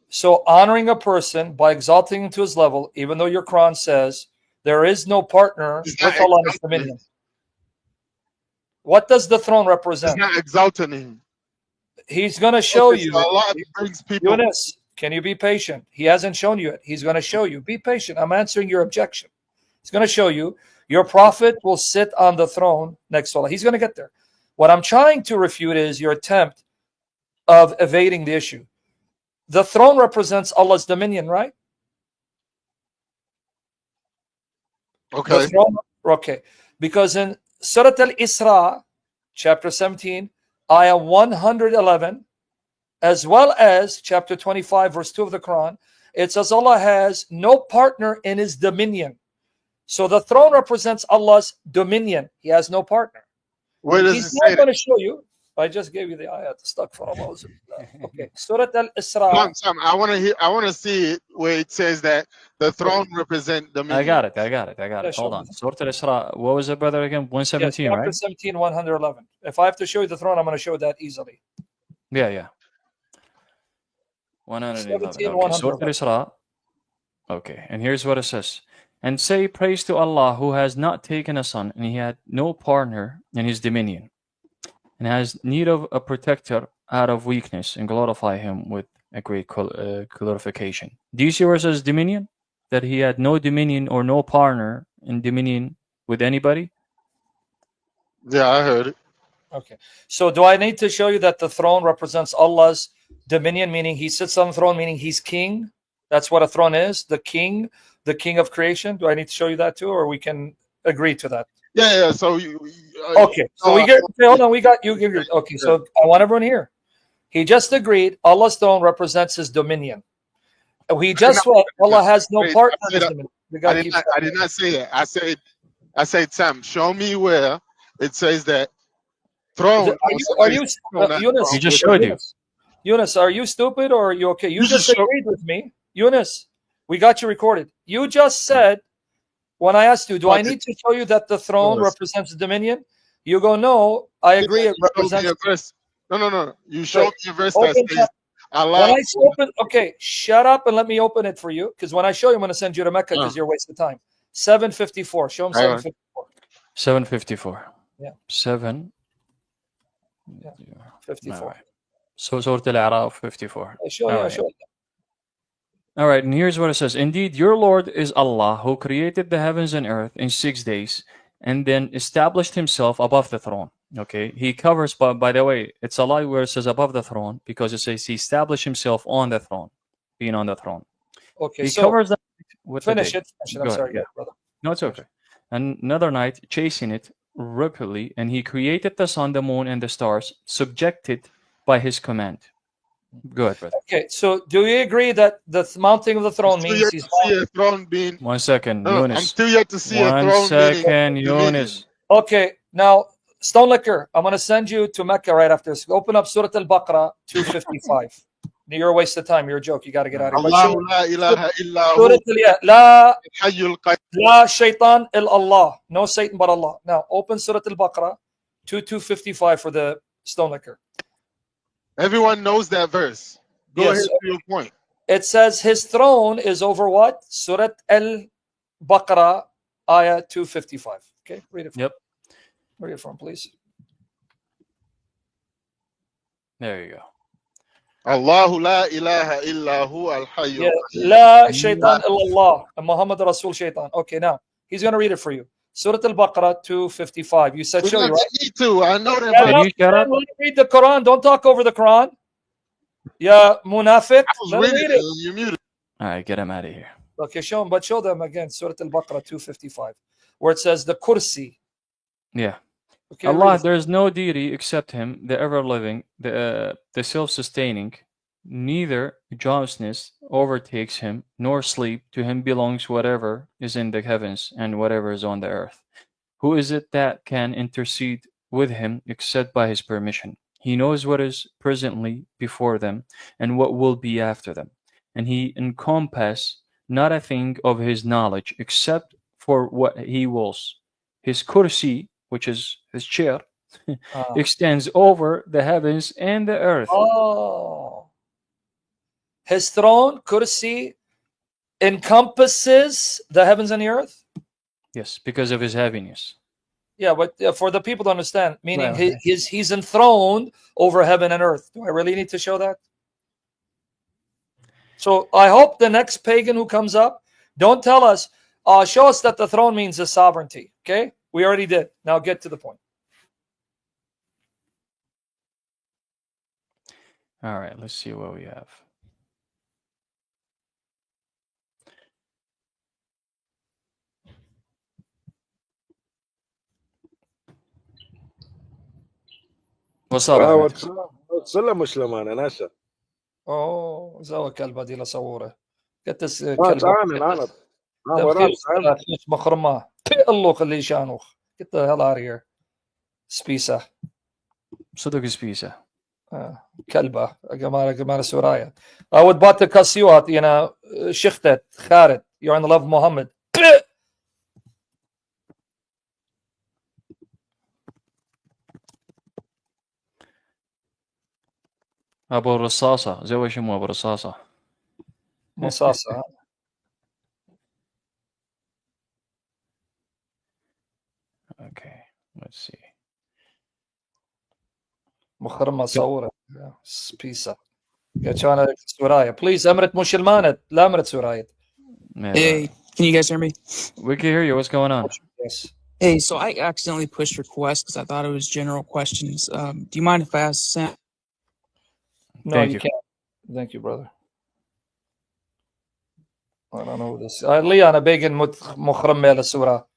So honoring a person by exalting him to his level, even though your Quran says there is no partner with Allah in his dominion. What does the throne represent? It's not exalting him. He's going to show Okay, you. so Allah brings people. Eunice, can you be patient? He hasn't shown you it. He's going to show you. Be patient. I'm answering your objection. He's going to show you. Your prophet will sit on the throne next to Allah. He's going to get there. What I'm trying to refute is your attempt of evading the issue. The throne represents Allah's dominion, right? Okay. The throne, okay. Because in Surah Al-Isra, chapter 17, ayah 111, as well as chapter 25, verse 2 of the Quran, it says Allah has no partner in his dominion. So the throne represents Allah's dominion. He has no partner. Where does He's it not say going that? to show you. I just gave you the ayat stuck for Allah. Okay. Surah Al-Isra. I want to see it where it says that the throne represents dominion. I got it. Hold on. Surah Al-Isra. What was it, brother, again? 117, Yes, chapter right? 17, 111. If I have to show you the throne, I'm going to show that easily. Yeah. 111. 17, Okay. Surah Al-Isra. Okay. And here's what it says. And say praise to Allah who has not taken a son, and he had no partner in his dominion, and has need of a protector out of weakness, and glorify him with a great glorification. Do you see where it says dominion? That he had no dominion or no partner in dominion with anybody? Yeah, I heard it. Okay. So do I need to show you that the throne represents Allah's dominion, meaning he sits on the throne, meaning he's king? That's what a throne is. The king, the king of creation? Do I need to show you that too, or we can agree to that? Yeah. So Okay, so we get. Okay, hold on, we got you. Okay, so I want everyone here. He just agreed Allah's throne represents His dominion. He just said Allah has no part in His dominion. I did not say that. I said, Sam, show me where it says that throne. Are you Yunus? He just showed you. Yunus, are you stupid or are you okay? You just agreed with me. Yunus, we got you recorded. You just said, when I asked you, do I need to show you that the throne represents dominion? You go, no, I agree. It represents. No. You showed me a verse that says Allah. Okay, shut up and let me open it for you. Because when I show you, I'm going to send you to Mecca because you're wasting time. 754. Show him 754. 754. Yeah. 7. Yeah. 54. Right. So Surah Al-A'raf 54. Sure. All right, and here's what it says. Indeed, your Lord is Allah, who created the heavens and earth in 6 days, and then established Himself above the throne. Okay, He covers, but by the way, it's a lie where it says above the throne, because it says He established Himself on the throne, being on the throne. Okay, He so covers that with finish the it. day. I'm sorry, brother. No, it's okay. Another night, chasing it repeatedly, and He created the sun, the moon, and the stars, subjected by His command. Go ahead, brother. Okay, so do you agree that the mounting of the throne means He's see a throne being? 1 second, Yunus. I'm still yet to see a throne. 1 second, Yunus. Okay, now Stone Liquor, I'm going to send you to Mecca right after this. Open up Surah Al-Baqarah 255. You're a waste of time. You're a joke. You got to get out of here. Allahu la ilaha illa La shaitan illa Allah. No Satan but Allah. Now open Surah Al-Baqarah 255 for the Stone Liquor. Everyone knows that verse. Go ahead to your point. It says His throne is over what? Surah Al-Baqarah, ayah 255. Okay, read it. Yep. Read it from, please. There you go. Allahu la ilaha illa hu al-hayy. La shaitan illallah. Muhammad Rasul shaitan. Okay, now he's going to read it for you. Surah Al-Baqarah 255. You said show you, right? Me too. I know that. Can you shut up? Read the Quran. Don't talk over the Quran. Yeah, munafiq. Let me read it. You muted. All right, get him out of here. Okay, show them, but show them again. Surah Al-Baqarah 255, where it says the kursi. Yeah. Okay, Allah, there is no deity except Him, the ever-living, the self-sustaining. Neither joyousness overtakes Him, nor sleep. To Him belongs whatever is in the heavens and whatever is on the earth. Who is it that can intercede with Him except by His permission? He knows what is presently before them and what will be after them. And He encompasses not a thing of His knowledge except for what He wills. His kursi, which is His chair, extends over the heavens and the earth. Oh. His throne, kursi, encompasses the heavens and the earth? Yes, because of His heaviness. Yeah, but for the people to understand, meaning he's enthroned over heaven and earth. Do I really need to show that? So I hope the next pagan who comes up, don't tell us, show us that the throne means the sovereignty. Okay? We already did. Now get to the point. All right, let's see what we have. What's up? وتسلم مش لمانة ناشا. Oh, زو كلبة دي لصورة. Get this أنا وراك مخرمة. الله خلي شانوخ. Get the hell out of here. Spisa. صدق spisa. كلبة. جمال سورايا. I would buy the كاسيوات, you know, شخت خارج. You're in the love of Muhammad. أبو الرصاصة زي وش اسمه أبو الرصاصة مصاصة. Okay, let's see. مخرمة صورة. Spisa. Gachana Suraya. Please, Amrit Mushilmanat. Lamrit Surayat. Hey, can you guys hear me? We can hear you. What's going on? Yes. Hey, so I accidentally pushed request because I thought it was general questions. Do you mind if I ask Sam? No, you can't. Thank you, brother. I don't know this. لي أنا بيجن مخرمة للسورة.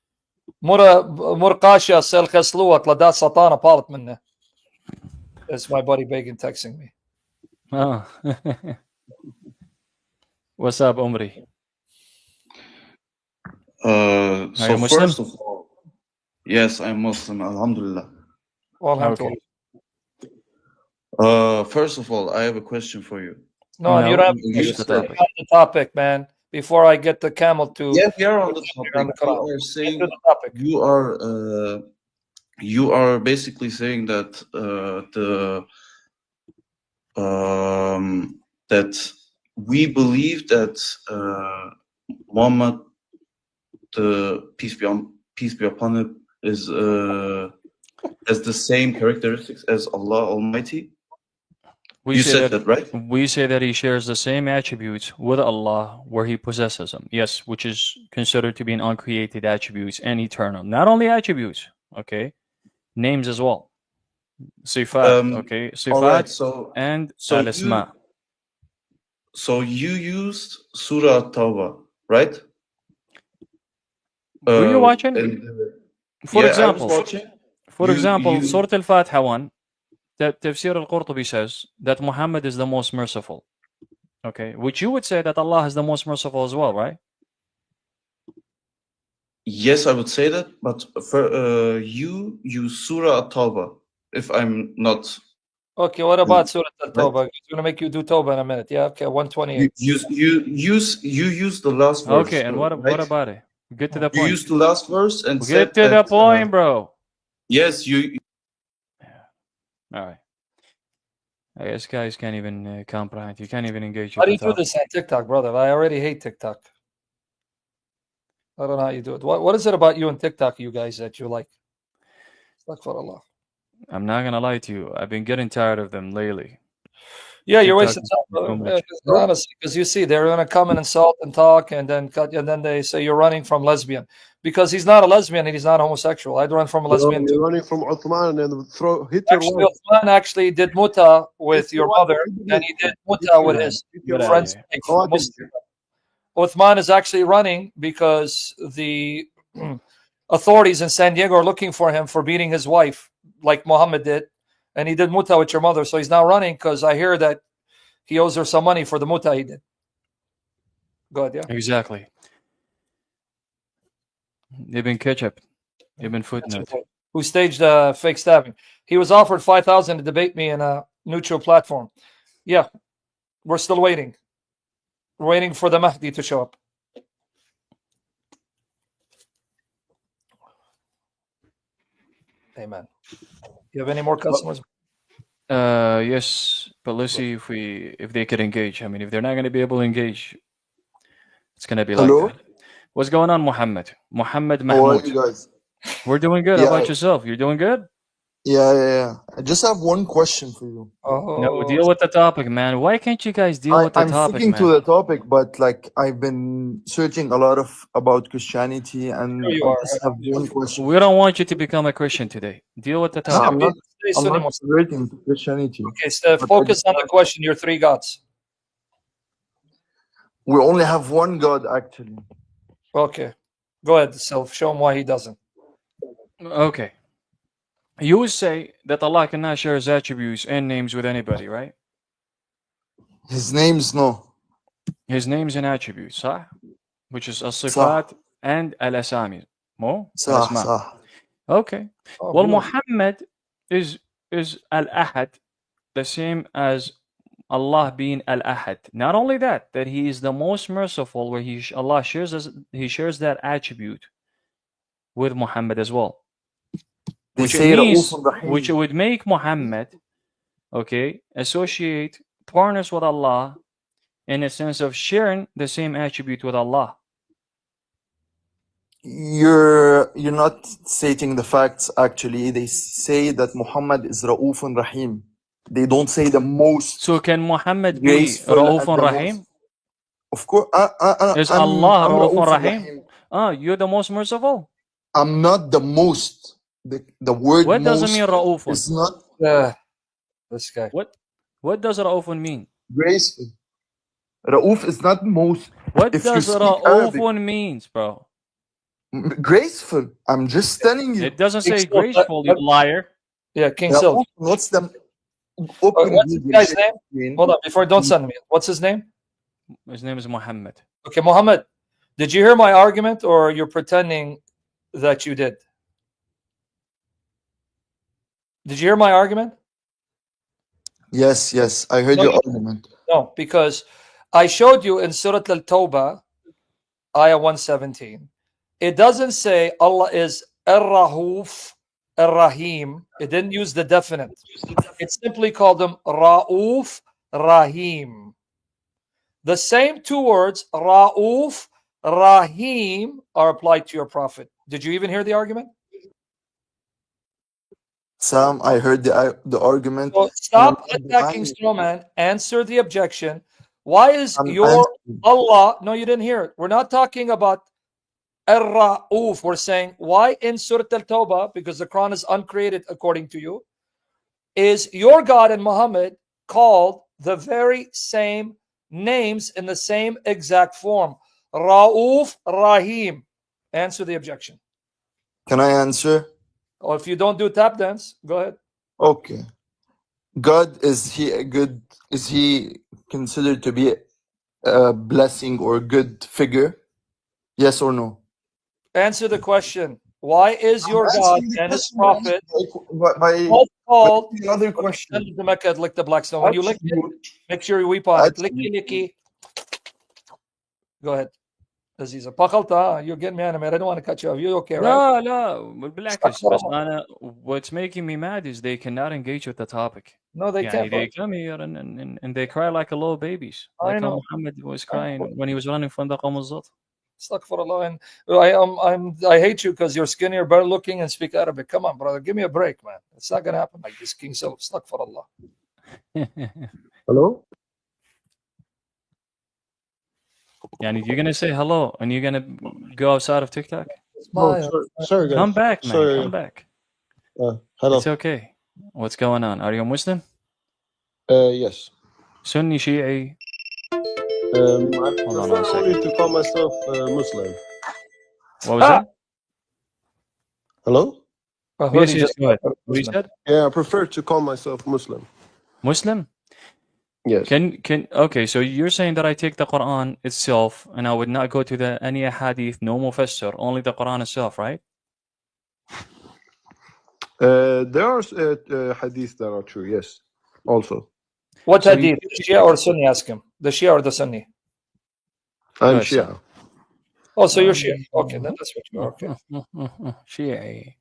مرقاشة سل خسلوة لدات سطانة بالت منه. That's my buddy Bacon texting me. Oh. What's up, Omri? Are So you Muslim? first of all, yes, I'm Muslim, Alhamdulillah. Okay. First of all, I have a question for you. No, you don't have to You use said- the topic, man. Before I get the camel to Yeah, we are on the topic. You are saying you are basically saying that that we believe that Muhammad, peace be upon him, is has the same characteristics as Allah Almighty. You said that, right? We say that he shares the same attributes with Allah where he possesses them. Yes, which is considered to be an uncreated attributes and eternal. Not only attributes, okay, names as well. Sifat, okay, Sifat all right, and so al-Isma. So you used Surah Tawbah, right? Were you watching? For yeah, example, I was watching. For example, Surah Al-Fatiha 1, that Tafsir al-Qurtubi says that Muhammad is the most merciful. Okay, which you would say that Allah is the most merciful as well, right? Yes, I would say that, but for you use Surah At-Tawbah, if I'm not. Okay, what about Surah Al-Tawbah? It's going to make you do Tawbah in a minute. Yeah, okay, 128. You use the last verse. Okay, and what about it? Get to the point. You used the last verse and get to the point, bro. Yes, you. All right. I guess guys can't even comprehend. You can't even engage. How do you do this on TikTok, brother? I already hate TikTok. I don't know how you do it. What is it about you and TikTok, you guys, that you like? Astaghfirullah. I'm not gonna lie to you. I've been getting tired of them lately. Yeah, you're wasting time, brother. Honestly, because you see, they're gonna come and insult and talk, and then they say you're running from lesbian because he's not a lesbian and he's not homosexual. I'd run from a lesbian. You're running from Uthman and hit your Actually, wife. Uthman actually did muta with your mother, and he did muta with his friends. Uthman is actually running because the authorities in San Diego are looking for him for beating his wife, like Muhammad did. And he did muta with your mother. So he's now running because I hear that he owes her some money for the muta he did. Go ahead, yeah. Exactly. Ibn Ketchup. Ibn Footnote. Who staged a fake stabbing. He was offered 5,000 to debate me in a neutral platform. Yeah, we're still waiting. We're waiting for the Mahdi to show up. Amen. You have any more customers? Yes, but let's see if they could engage. I mean, if they're not going to be able to engage, it's going to be like that. What's going on, Muhammad? Muhammad Mahmoud. How are you guys? We're doing good. How about yourself? You're doing good? Yeah. I just have one question for you. No, deal with the topic, man. Why can't you guys deal with the topic, I'm sticking man? to the topic, but like I've been searching a lot about Christianity, and I just have one question. We don't want you to become a Christian today. Deal with the topic. I'm not converting to Christianity. Okay, so focus on the question. Your three gods. We only have one God, actually. Okay, go ahead, Self. Show him why he doesn't. Okay. You would say that Allah cannot share His attributes and names with anybody, right? His names, no. His names and attributes, صح? Which is as-sifat and al-asami. صح. Okay. Well, Muhammad is al-ahad, the same as Allah being al-ahad. Not only that He is the most merciful, where Allah shares that attribute with Muhammad as well. Which would make Muhammad, okay, associate partners with Allah in a sense of sharing the same attribute with Allah. You're not stating the facts, actually. They say that Muhammad is Ra'ufun Rahim. They don't say the most. So can Muhammad be Ra'ufun Rahim? Of course. Is Allah Ra'ufun Rahim? You're the most merciful? I'm not the most. The word what does most it mean Ra'ufun? It's not. This guy. What does Ra'ufun mean? Graceful. Rauf is not most. What If you does speak Arabic, Ra'ufun means, bro? graceful. I'm just telling you. It doesn't King say Silk, graceful, you liar. yeah, King Silk. Rauf, what's the open What's this Google guy's check name? screen? Hold on, before don't send me. What's his name? His name is Muhammad. Okay, Mohammed. Did you hear my argument, or you're pretending that you did? Did you hear my argument? Yes, yes, I heard No, your you- argument. No, because I showed you in Surah Al-Tawbah, ayah 117. It doesn't say Allah is Ar-Rahuf, Ar-Rahim. It didn't use the definite. It simply called him Ra'uf, Rahim. The same two words, Ra'uf, Rahim, are applied to your prophet. Did you even hear the argument? Sam, I heard the argument. So stop attacking Snowman. Answer the objection. Why is I'm your answering. Allah? No, you didn't hear it. We're not talking about Ar-Ra'uf. We're saying why in Surah Al-Tawbah, because the Quran is uncreated according to you, is your God and Muhammad called the very same names in the same exact form. Ra'uf, Rahim. Answer the objection. Can I answer? Or if you don't do tap dance, go ahead. Okay. God, is he a good? Is he considered to be a blessing or good figure? Yes or no? Answer the question. Why is your I'm God answering the and his question prophet by both called another question. the Mecca lick the black stone? When you lick it, make sure you weep on it. Licky, licky. Go ahead. Aziza. Pakalta, you're getting me animated. I don't want to cut you off. You okay, right? لا بالعكس بس أنا what's making me mad is they cannot engage with the topic. No, they يعني can't. they come here and they cry like a little babies. I Like how know. Muhammad was crying when he was running from the Qamuzat. Astaghfirullah. And I hate you because you're skinnier, better looking, and speak Arabic. Come on, brother. Give me a break, man. It's not gonna happen like this, King Silk. Astaghfirullah. Hello? يعني you're gonna say hello and you're gonna go outside of TikTok? Oh, sorry, guys. Come back, man. Sorry. Come back. Hello. It's okay. What's going on? Are you a Muslim? Yes. Sunni, Shi'i? I Hold on one prefer second. only to call myself Muslim. What was that? Hello? Yes, yes, go ahead. What you said? Yeah, I prefer to call myself Muslim. Muslim? Yes. Okay, so you're saying that I take the Quran itself and I would not go to any hadith, no mufassir, only the Quran itself, right? There are hadiths that are true, yes. Also. What So hadith? Shia or Sunni? Ask him. The Shia or the Sunni? I'm Good, Shia. son. Oh, so you're Shia. Okay, then that's what you are. Okay. Shi'i.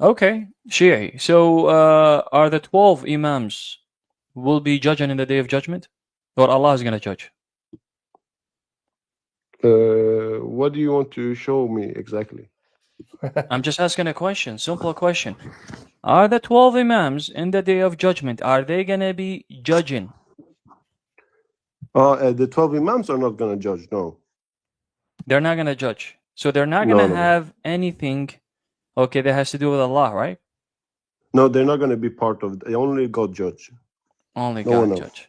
Okay, Shi'i. So are the 12 Imams will be judging in the Day of Judgment? Or Allah is going to judge? What do you want to show me exactly? I'm just asking a question, simple question. Are the 12 Imams in the Day of Judgment, are they going to be judging? The 12 Imams are not going to judge, no. They're not going to judge. So they're not No, going to no. have anything, okay, that has to do with Allah, right? No, they're not going to be part of it. Only God judge. Only No God one else. judge.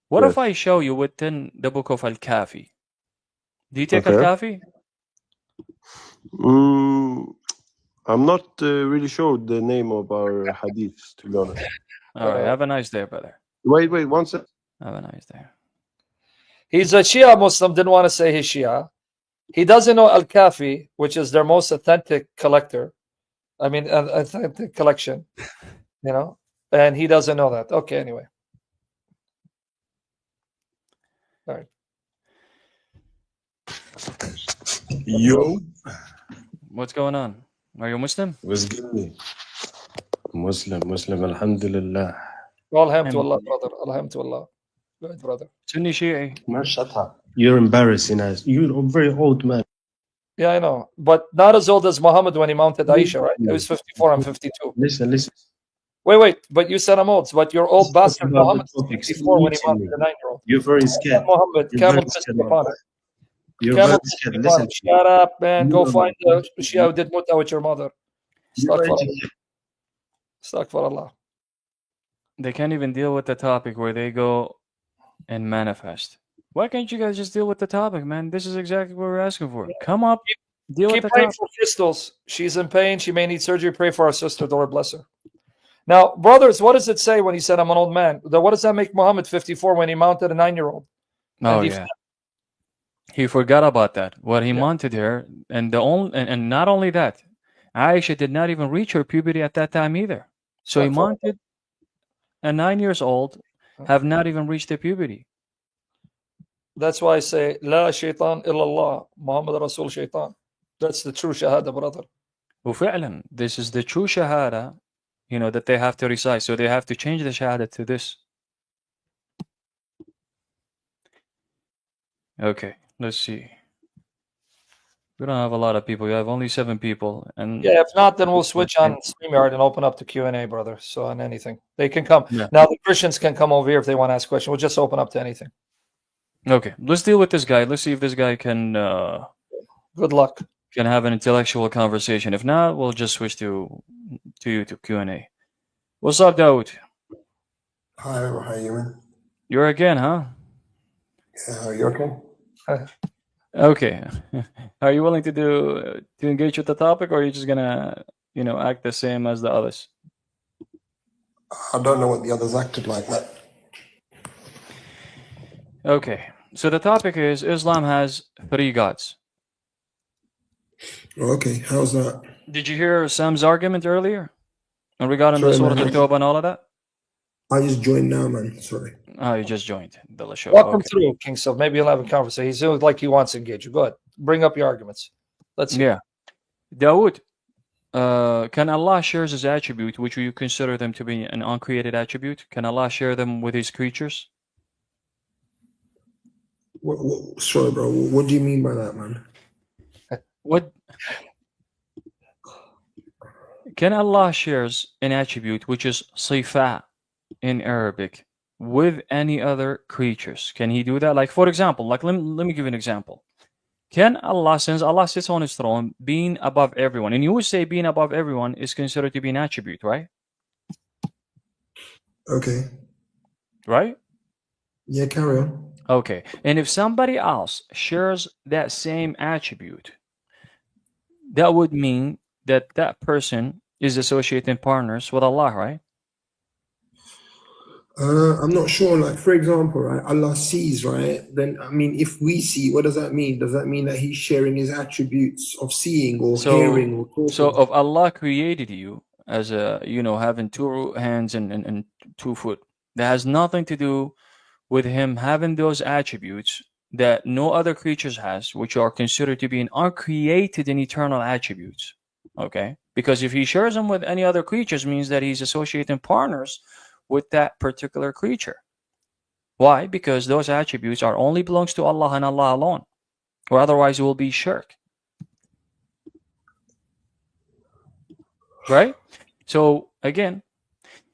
What Yes. if I show you within the book of Al-Kafi? Do you take Okay. Al-Kafi? I'm not really sure the name of our hadiths, to be honest. All right, have a nice day, brother. Wait, one second. Have a nice day. He's a Shia Muslim, didn't want to say he's Shia. He doesn't know Al-Kafi, which is their most authentic collection, you know, and he doesn't know that. Okay, anyway. All right. Yo. What's going on? Are you Muslim? What's good? Muslim, alhamdulillah. Alhamdulillah, brother. Alhamdulillah. Go ahead, brother. Sunni Shi'i. Man, shut up. You're embarrassing us. You're a very old man. Yeah, I know. But not as old as Muhammad when he mounted Aisha, right? It was 54, I'm 52. Listen. Wait. But you said I'm old. But your old bastard about Muhammad the was topics. 54 when he Listen mounted me. the 9-year-old. You're very scared. Muhammad, You're camel very pissed scared, upon man. it. You're Camel very pissed scared. upon Listen it. to me. Shut up, man. Go No, find the Shia who did muta with your mother. You're very Astaghfirullah. They can't even deal with the topic where they go and manifest. Why can't you guys just deal with the topic, man? This is exactly what we're asking for. Come up, deal with Keep the praying topic. for Crystals. She's in pain. She may need surgery. Pray for our sister. The Lord bless her. Now, brothers, what does it say when he said, I'm an old man? What does that make Muhammad 54 when he mounted a 9-year-old? Oh, yeah. He forgot about that. What he mounted her, and not only that, Aisha did not even reach her puberty at that time either. So he mounted a 9 years old, have not even reached their puberty. That's why I say, La shaitan illallah, Muhammad Rasul shaitan. That's the true shahada, brother. وفعلا, this is the true shahada, that they have to recite. So they have to change the shahada to this. Okay, let's see. We don't have a lot of people. We have only 7 people. And Yeah, if not, then we'll switch on StreamYard and open up the Q&A, brother. So on anything. They can come. Yeah. Now, the Christians can come over here if they want to ask questions. We'll just open up to anything. Okay, let's deal with this guy. Let's see if this guy can... Good luck. Can have an intellectual conversation. If not, we'll just switch to Q&A. What's up, Dawood? Hi, how are you, man? You're again, huh? Yeah, are you okay? Okay. Are you willing to engage with the topic, or are you just gonna, act the same as the others? I don't know what the others acted like that. Okay. So the topic is Islam has 3 gods. Okay, how's that? Did you hear Sam's argument earlier regarding the Sorry, Surah man. Al-Tawbah and all of that? I just joined now, man. Sorry. Oh, you just joined the show. Welcome Okay. through, King Sub. Maybe you'll have a conversation. He seems like he wants to engage you. Go ahead. Bring up your arguments. Let's see. Yeah. Dawood, can Allah share his attribute, which you consider them to be an uncreated attribute? Can Allah share them with his creatures? Sorry, bro. What do you mean by that, man? What? Can Allah shares an attribute, which is sifa in Arabic, with any other creatures? Can he do that? Like, for example, let me give you an example. Can Allah, since Allah sits on his throne, being above everyone, and you would say being above everyone is considered to be an attribute, right? Okay. Right? Yeah, carry on. Okay. And if somebody else shares that same attribute, that would mean that that person is associating partners with Allah, right? I'm not sure. Like, for example, right, Allah sees, right? Then, I mean, if we see, what does that mean? Does that mean that he's sharing his attributes of seeing or hearing or talking? So if Allah created you as having 2 hands and 2 foot, that has nothing to do with him having those attributes that no other creatures has, which are considered to be an uncreated and eternal attributes. Okay? Because if he shares them with any other creatures, means that he's associating partners with that particular creature. Why? Because those attributes are only belongs to Allah and Allah alone, or otherwise it will be shirk. Right? So again,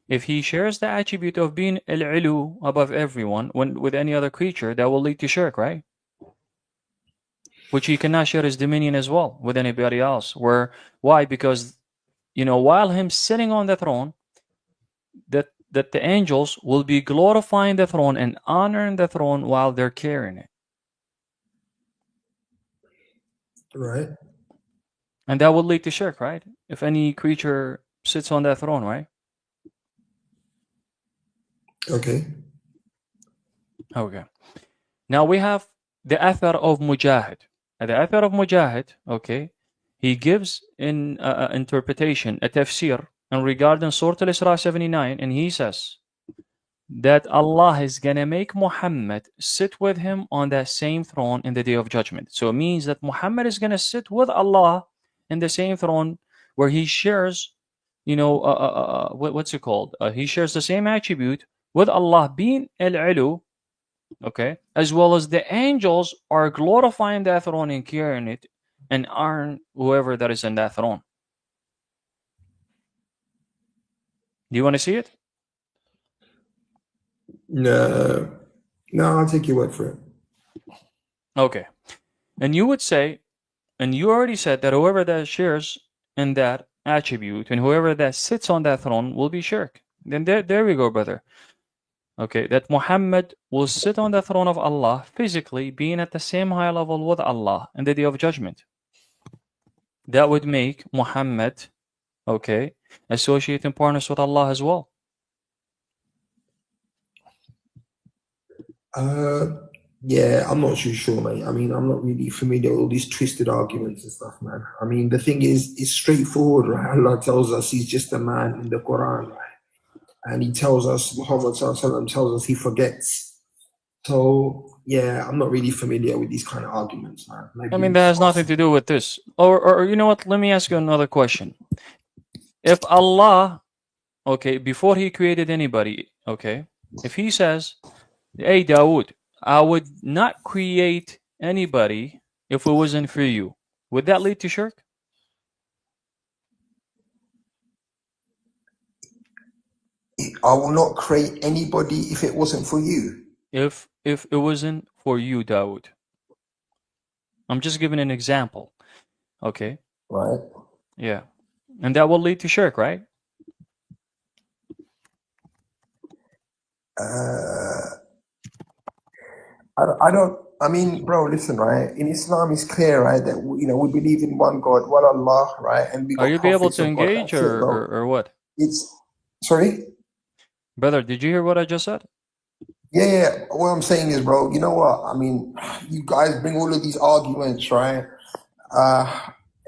if he shares the attribute of being al-ulu, above everyone, with any other creature, that will lead to shirk, right? Which he cannot share his dominion as well with anybody else. Why? Because while him sitting on the throne, that the angels will be glorifying the throne and honoring the throne while they're carrying it. Right. And that will lead to shirk, right? If any creature sits on that throne, right? Okay. Okay. Now we have the athar of Mujahid. The athar of Mujahid, okay, he gives in interpretation, a tafsir, and regarding Surah Al-Isra 79, and he says that Allah is going to make Muhammad sit with him on that same throne in the Day of Judgment. So it means that Muhammad is going to sit with Allah in the same throne where he shares, what's it called? He shares the same attribute with Allah being al-ulu, okay, as well as the angels are glorifying that throne and carrying it and honoring whoever that is in that throne. Do you want to see it? No, I'll take your word for it. Okay. And you would say, and you already said that whoever that shares in that attribute and whoever that sits on that throne will be shirk. Then there we go, brother. okay, that Muhammad will sit on the throne of Allah physically, being at the same high level with Allah in the Day of Judgment. That would make Muhammad, okay, associating partners with Allah as well. Yeah, I'm not too sure, mate. I mean, I'm not really familiar with all these twisted arguments and stuff, man. I mean, the thing is, it's straightforward, right? Allah tells us he's just a man in the Quran, right? And he tells us, Muhammad Sallallahu tells us he forgets. So, yeah, I'm not really familiar with these kind of arguments, man. Maybe I mean, that has nothing to do with this. Or you know what? Let me ask you another question. If Allah, okay, before he created anybody, okay, if he says, hey, Dawood, I would not create anybody if it wasn't for you, would that lead to shirk? I will not create anybody if it wasn't for you. If it wasn't for you, Dawood. I'm just giving an example. Okay. Right. Yeah. And that will lead to shirk, right? I mean, bro, listen, right? In Islam, it's clear, right, that we believe in one God, one Allah, right? And we got Are you be able prophets to of God. engage That's it, bro. or what? It's sorry. Brother, did you hear what I just said? Yeah. What I'm saying is, bro, you know what? I mean, you guys bring all of these arguments, right?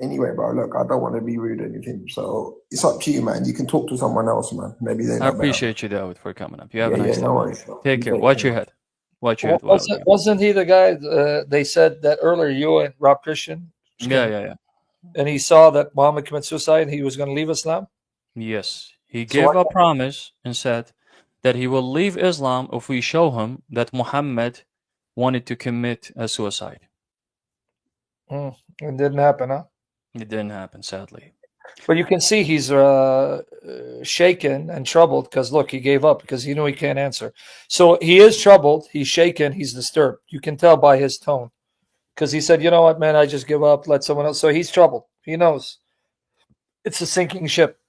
Anyway, bro, look, I don't want to be rude or anything, so it's up to you, man. You can talk to someone else, man. Maybe they know I better. appreciate you, Dawood, for coming up. You have a nice day. No worries, bro. Take care. Watch your head. Watch your head. Wasn't he the guy? They said that earlier. You and Rob Christian. Yeah. And he saw that Muhammad committed suicide, and he was going to leave Islam. Yes, he So gave a promise and said that he will leave Islam if we show him that Muhammad wanted to commit a suicide. It didn't happen, huh? It didn't happen, sadly. But you can see he's shaken and troubled because, look, he gave up because he knew he can't answer. So he is troubled. He's shaken. He's disturbed. You can tell by his tone because he said, you know what, man, I just give up. Let someone else. So he's troubled. He knows it's a sinking ship.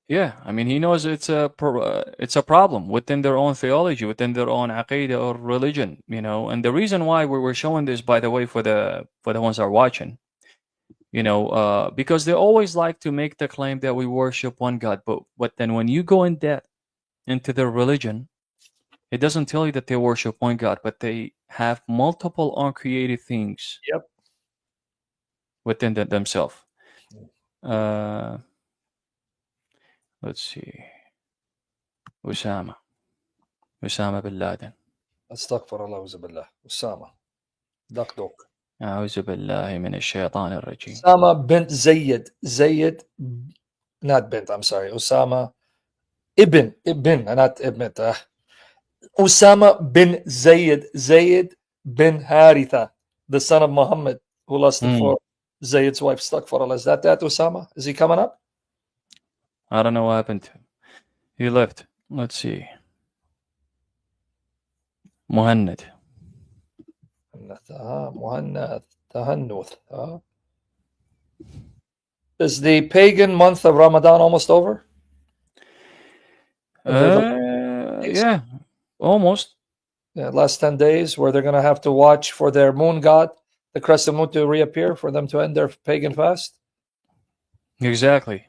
Yeah, I mean, he knows it's a problem within their own theology, within their own aqidah or religion, And the reason why we're showing this, by the way, for the ones that are watching, because they always like to make the claim that we worship one God, but then when you go in depth into their religion, it doesn't tell you that they worship one God, but they have multiple uncreated things. Yep. Within themselves. Let's see. Osama bin Laden. Astaghfirullah wa billah. Osama. Dakdok. أعوذ بالله من الشيطان الرجيم. Osama bint Zayd. Zayd, not bint, I'm sorry. Osama ibn, not ibn. Osama bin Zayd. Zayd bin Haritha, the son of Muhammad, who lusted for Zayd's wife. Astaghfirullah. Is that Osama? Is he coming up? I don't know what happened to him. He left. Let's see. Muhammad. Is the pagan month of Ramadan almost over? Yeah, almost. Yeah, last 10 days where they're going to have to watch for their moon god, the crescent moon, to reappear for them to end their pagan fast. Exactly.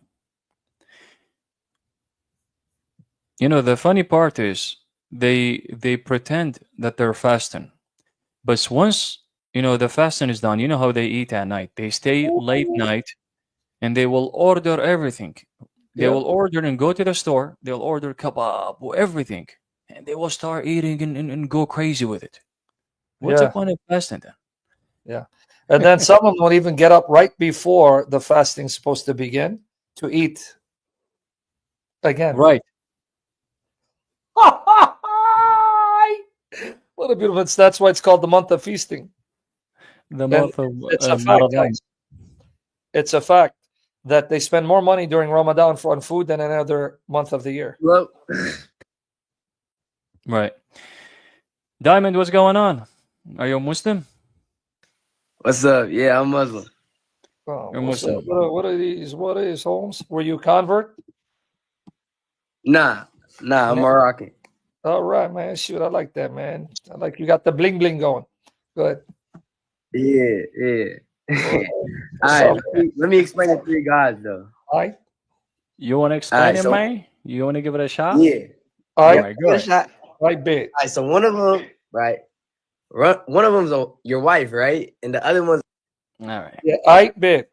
The funny part is they pretend that they're fasting, but once the fasting is done, how they eat at night. They stay late night, and they will order everything. They will order and go to the store. They'll order kebab or everything, and they will start eating and go crazy with it. What's the point of fasting then? Yeah, and then some of them will even get up right before the fasting's supposed to begin to eat again. Right. What a beautiful! That's why it's called the month of feasting. The month of it's a fact, guys. It's a fact that they spend more money during Ramadan on food than any other month of the year. Well, right. Diamond, what's going on? Are you a Muslim? What's up? Yeah, I'm Muslim. Oh, You're Muslim. What are these? What is Holmes? Were you a convert? Nah, I'm Moroccan. All right, man. Shoot, I like that, man. I like you got the bling bling going. Good. Yeah. All All right, let me explain the three gods though. All right. You want to explain it, so May? You want to give it a shot? yeah, All All right. right, go ahead. shot. Right, bit. All right, so one of them, right? One of them's your wife, right? And the other one's All right. Yeah, all right, bit.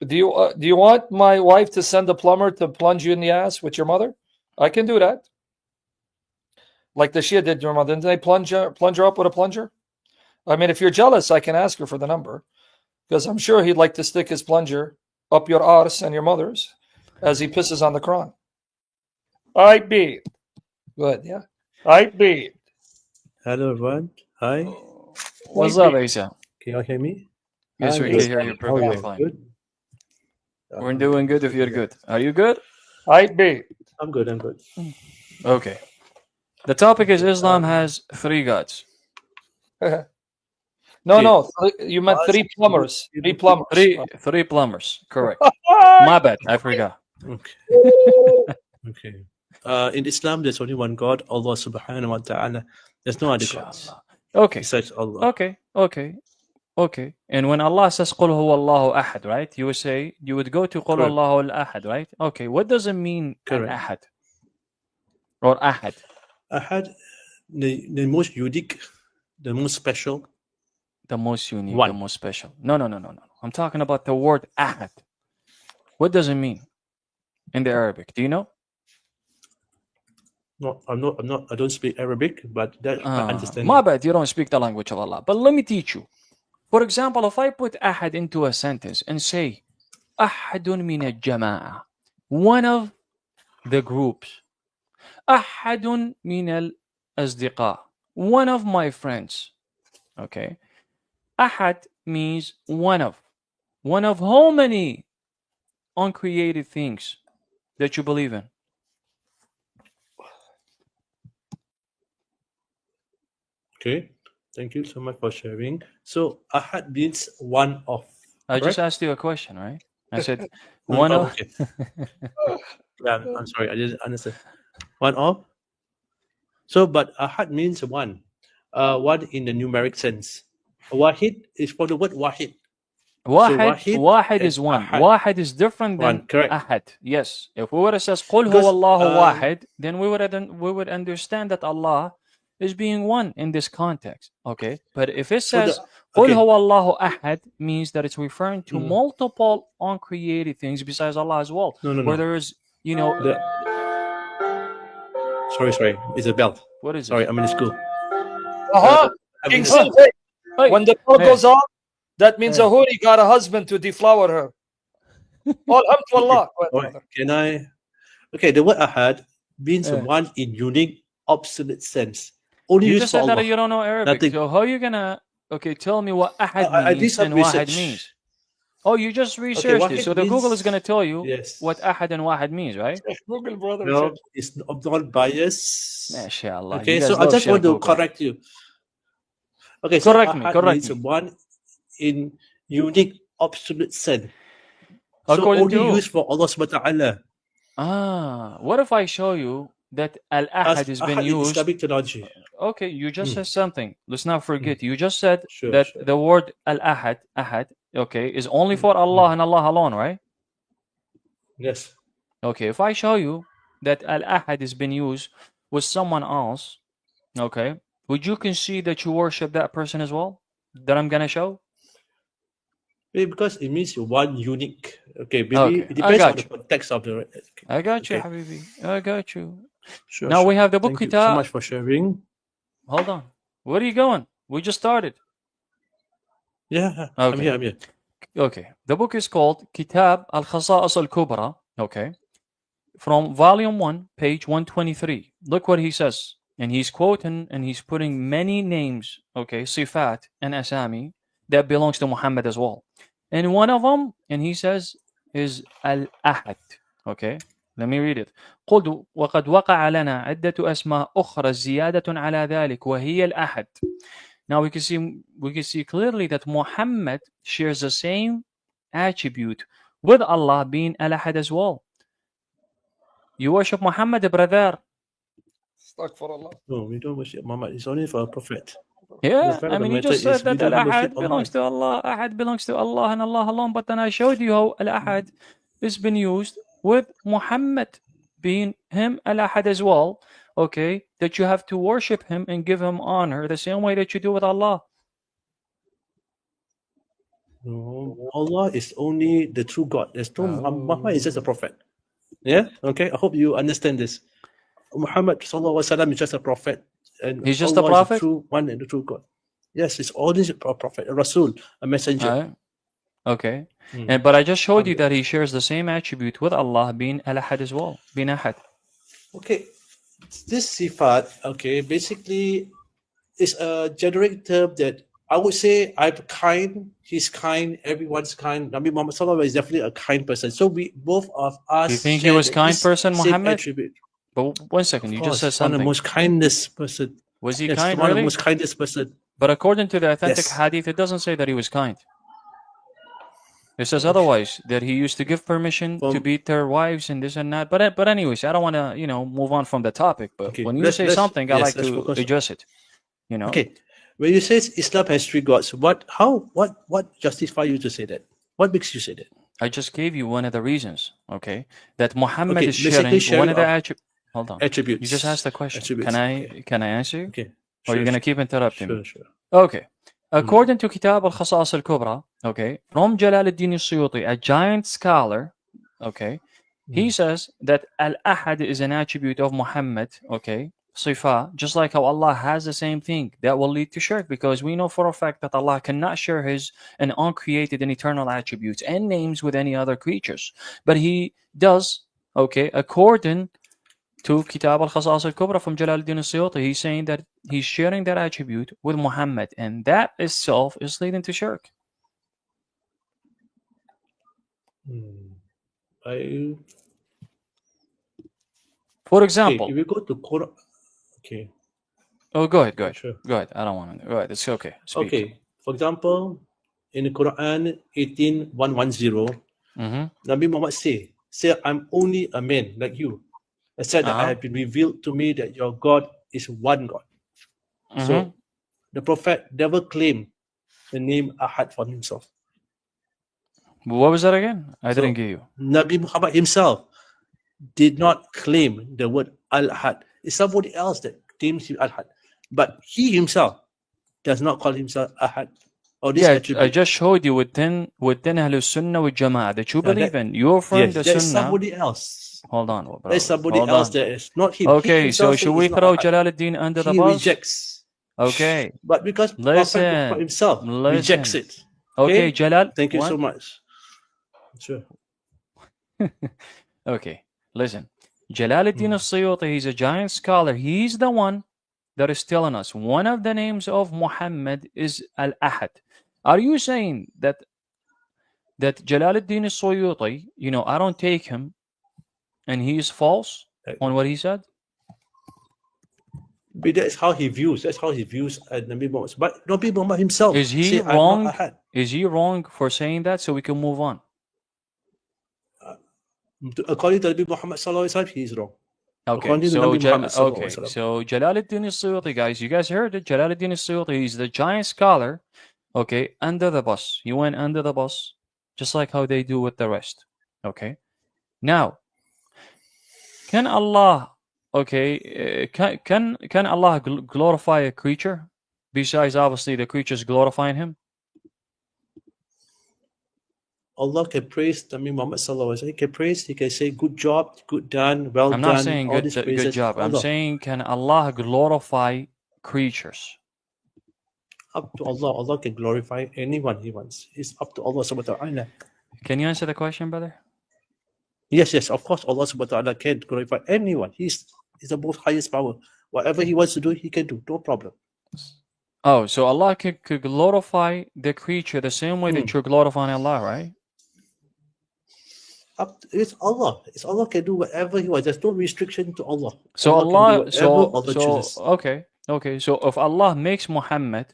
Do you want my wife to send a plumber to plunge you in the ass with your mother? I can do that. Like the Shia did to your mother. Didn't they plunge her up with a plunger? I mean, if you're jealous, I can ask her for the number. Because I'm sure he'd like to stick his plunger up your arse and your mother's as he pisses on the Quran. I beat. Good, yeah. I beat. Hello, everyone. Hi. What's up, Asa? Can you hear me? Yes, Hi, we good. can hear you How are perfectly you? fine. Good. We're doing good if you're good. Are you good? I beat. I'm good. I'm good. Okay. The topic is Islam has three gods. No. You meant three plumbers. Three plumbers. Three plumbers. Correct. My bad. I forgot. Okay. Okay. In Islam, there's only one God, Allah Subhanahu wa Taala. There's no other gods. Okay. Besides Allah. Okay. And when Allah says "Qul huwa Allahu ahad," right? You would go to "Qul Correct. Allahu al-ahad," right? Okay. What does it mean Correct. al-ahad or ahad? Ahad, the most unique, the most special. The most unique, One. the most special. No. I'm talking about the word ahad. What does it mean in the Arabic? Do you know? No, I'm not. I don't speak Arabic, but that I understand. My bad. You don't speak the language of Allah. But let me teach you. For example, if I put ahad into a sentence and say ahadun min al-jama'a, one of the groups. ahadun min al-asdiqa, one of my friends. Okay. Ahad means one of. One of how many uncreated things that you believe in? Okay. Thank you so much for sharing. So ahad means one of. I just correct? asked you a question, right? I said Oh, one of. okay. Yeah, I'm sorry, I didn't understand. One of. So, but ahad means one. One in the numeric sense. Wahid is for the word wahid. Wahid is and one. ahad. Wahid is different than One, correct. ahad. Yes. If we would have said "Qul Because, huwa Allahu wahid," then we would understand that Allah is being one in this context. Okay. But if it So the- says "Qul okay. huwa Allahu ahad," means that it's referring to Mm. multiple uncreated things besides Allah as well. No. Where there is, Sorry. It's a bell. What is it? Sorry, I'm in school. King Silver. When the bell goes off, that means a hoodie got a husband to deflower her. Alhamdulillah. Can I? Okay, the word ahad means one in unique, absolute sense. Only You used just for said that Allah. you don't know Arabic. Nothing. So how are you gonna tell me what ahad I did means some and wahid research. means? Oh, you just researched it. wahid So the Google means- is gonna tell you Yes. what ahad and wahid means, right? Google, brother. No, it's not biased. MashaAllah. Okay, You guys so I love just want to Google. correct you. Okay, so Correct me. ahad Correct means me. one in unique, absolute sense. So According only to who? used for Allah subhanahu wa ta'ala. What if I show you that al-ahad has been Ahad in used? Islamic terminology. Okay, you just said something. Let's not forget. You just said Sure, that sure. the word al-ahad, ahad, okay, is only for Allah and Allah alone, right? Yes. Okay, if I show you that al-ahad has been used with someone else, okay, would you concede that you worship that person as well? That I'm gonna show? Because it means one unique. Okay, maybe Okay, it depends I on got the you. context of the. I got you, Okay. Habibi. I got you. Sure. Now sure. we have the book Thank you so Kitab. much for sharing. Hold on. Where are you going? We just started. Yeah, Okay. I'm here. Okay. The book is called Kitab al-Khasa'is al-Kubra. Okay. From volume 1, page 123. Look what he says. And he's quoting and he's putting many names, okay, sifat and asami that belongs to Muhammad as well. And one of them, and he says, is al-ahad. Okay. Let me read it. قل وقد وقع لنا عدة أسماء أخرى زيادة على ذلك وهي الأحد. Now we can see clearly that Muhammad shares the same attribute with Allah being al-ahad as well. You worship Muhammad, brother. Astaghfirullah. No, we don't worship Muhammad. It's only for a prophet. Yeah, The fact I of the mean, you matter just said is we that don't worship Al-Ahad Allah. belongs to Allah. Ahad belongs to Allah and Allah alone. But then I showed you how Al-Ahad has been used with Muhammad being him Al-Ahad as well. Okay, that you have to worship him and give him honor the same way that you do with Allah. No, Allah is only the true God. There's no Muhammad is just a prophet. Yeah. Okay. I hope you understand this. Muhammad sallallahu alaihi wasallam is just a prophet, and He's just Allah a prophet? is the true one and the true God. Yes, it's always a prophet, a Rasul, a messenger. Okay. Hmm. But I just showed you that he shares the same attribute with Allah being Al-Ahad as well, being Ahad. Okay, this sifat, okay, basically is a generic term that I would say I'm kind, he's kind, everyone's kind. Nabi Muhammad sallallahu alaihi wasallam is definitely a kind person. So we both of us You think he share was kind this person, same Muhammad? attribute. But one second, Of you just said course, one of the something. most kindest person. Was he Yes, kind, one of the really? most kindest person. But according to the authentic Yes. hadith, it doesn't say that he was kind. It says otherwise, that he used to give permission to beat their wives and this and that. But anyways, I don't want to move on from the topic. But Okay, when you let's- say let's- something, I yes, like let's to focus on- address it. Okay, when you say Islam has three gods, what justify you to say that? What makes you say that? I just gave you one of the reasons. Okay, that Muhammad Okay, is basically sharing one of the sharing of attributes. Hold on. attributes. You just asked the question. Attributes, Can I answer you? Okay. Or are you Sure, going to sure. keep interrupting me? Sure. Okay. According to Kitab al-Khasa'is al-Kubra, okay, from Jalaluddin al-Suyuti, a giant scholar, okay, he says that Al-Ahad is an attribute of Muhammad, okay, Sifa, just like how Allah has the same thing. That will lead to shirk because we know for a fact that Allah cannot share his and uncreated and eternal attributes and names with any other creatures. But he does, okay, according to Kitab al-Khasa'is al-Kubra from Jalaluddin al-Suyuti, he's saying that he's sharing that attribute with Muhammad, and that itself is leading to shirk. For example, okay, if we go to Quran, okay. Oh, go ahead. Sure. Go ahead. I don't want to. Go ahead. It's okay. Speak. Okay, for example, in the Quran 18:110, Nabi Muhammad say, I'm only a man like you. I said that I have been revealed to me that your God is one God. So the Prophet never claimed the name Ahad for himself. What was that again? I didn't get you. Nabi Muhammad himself did not claim the word Al-Ahad. It's somebody else that claims him Al-Ahad. But he himself does not call himself Ahad. Or this attribute. I just showed you within Ahlus Sunnah with Jama'ah that you believe in. You're from yes, the there's Sunnah. somebody else. Hold on, bro. There's somebody Hold else on. that is not him. Okay, He so himself should says we he's not throw Ahad. Jalaluddin under the He bus? rejects. Okay. But because Listen. Prophet himself rejects it. Okay, Jalal. Thank you what? so much. Sure. Okay, listen. Jalaluddin al-Suyuti, he's a giant scholar. He's the one that is telling us one of the names of Muhammad is Al-Ahad. Are you saying that Jalaluddin al-Suyuti, I don't take him and he is false on what he said? But that's how he views. That's how he views Nabi Muhammad. But Nabi Muhammad himself Is he say, I'm not wrong? Ahad. Is he wrong for saying that so we can move on? According to Nabi Muhammad sallallahu alaihi wasallam, he is wrong. Okay, According to so Nabi Muhammad sallallahu alaihi wasallam. so Jalaluddin al-Suyuti, guys, you guys heard it. Jalaluddin al-Suyuti, he's the giant scholar. Okay, under the bus. He went under the bus, just like how they do with the rest. Okay, now, can Allah, can Allah glorify a creature besides obviously the creatures glorifying him? Allah can praise Nabi Muhammad sallallahu alaihi wasallam. He can praise. He can say, "Good job, good done, well I'm done." not saying all good these praises. good job. I'm Allah. saying, can Allah glorify creatures? Up to Allah. Allah can glorify anyone He wants. It's up to Allah subhanahu wa ta'ala. Can you answer the question, brother? Yes, of course, Allah subhanahu wa ta'ala can glorify anyone. He's the most highest power. Whatever He wants to do, He can do. No problem. Oh, so Allah could glorify the creature the same way that you're glorifying Allah, right? It's Allah. It's Allah can do whatever He wants. There's no restriction to Allah. So Allah can do Allah, whatever Allah chooses. okay. So if Allah makes Muhammad,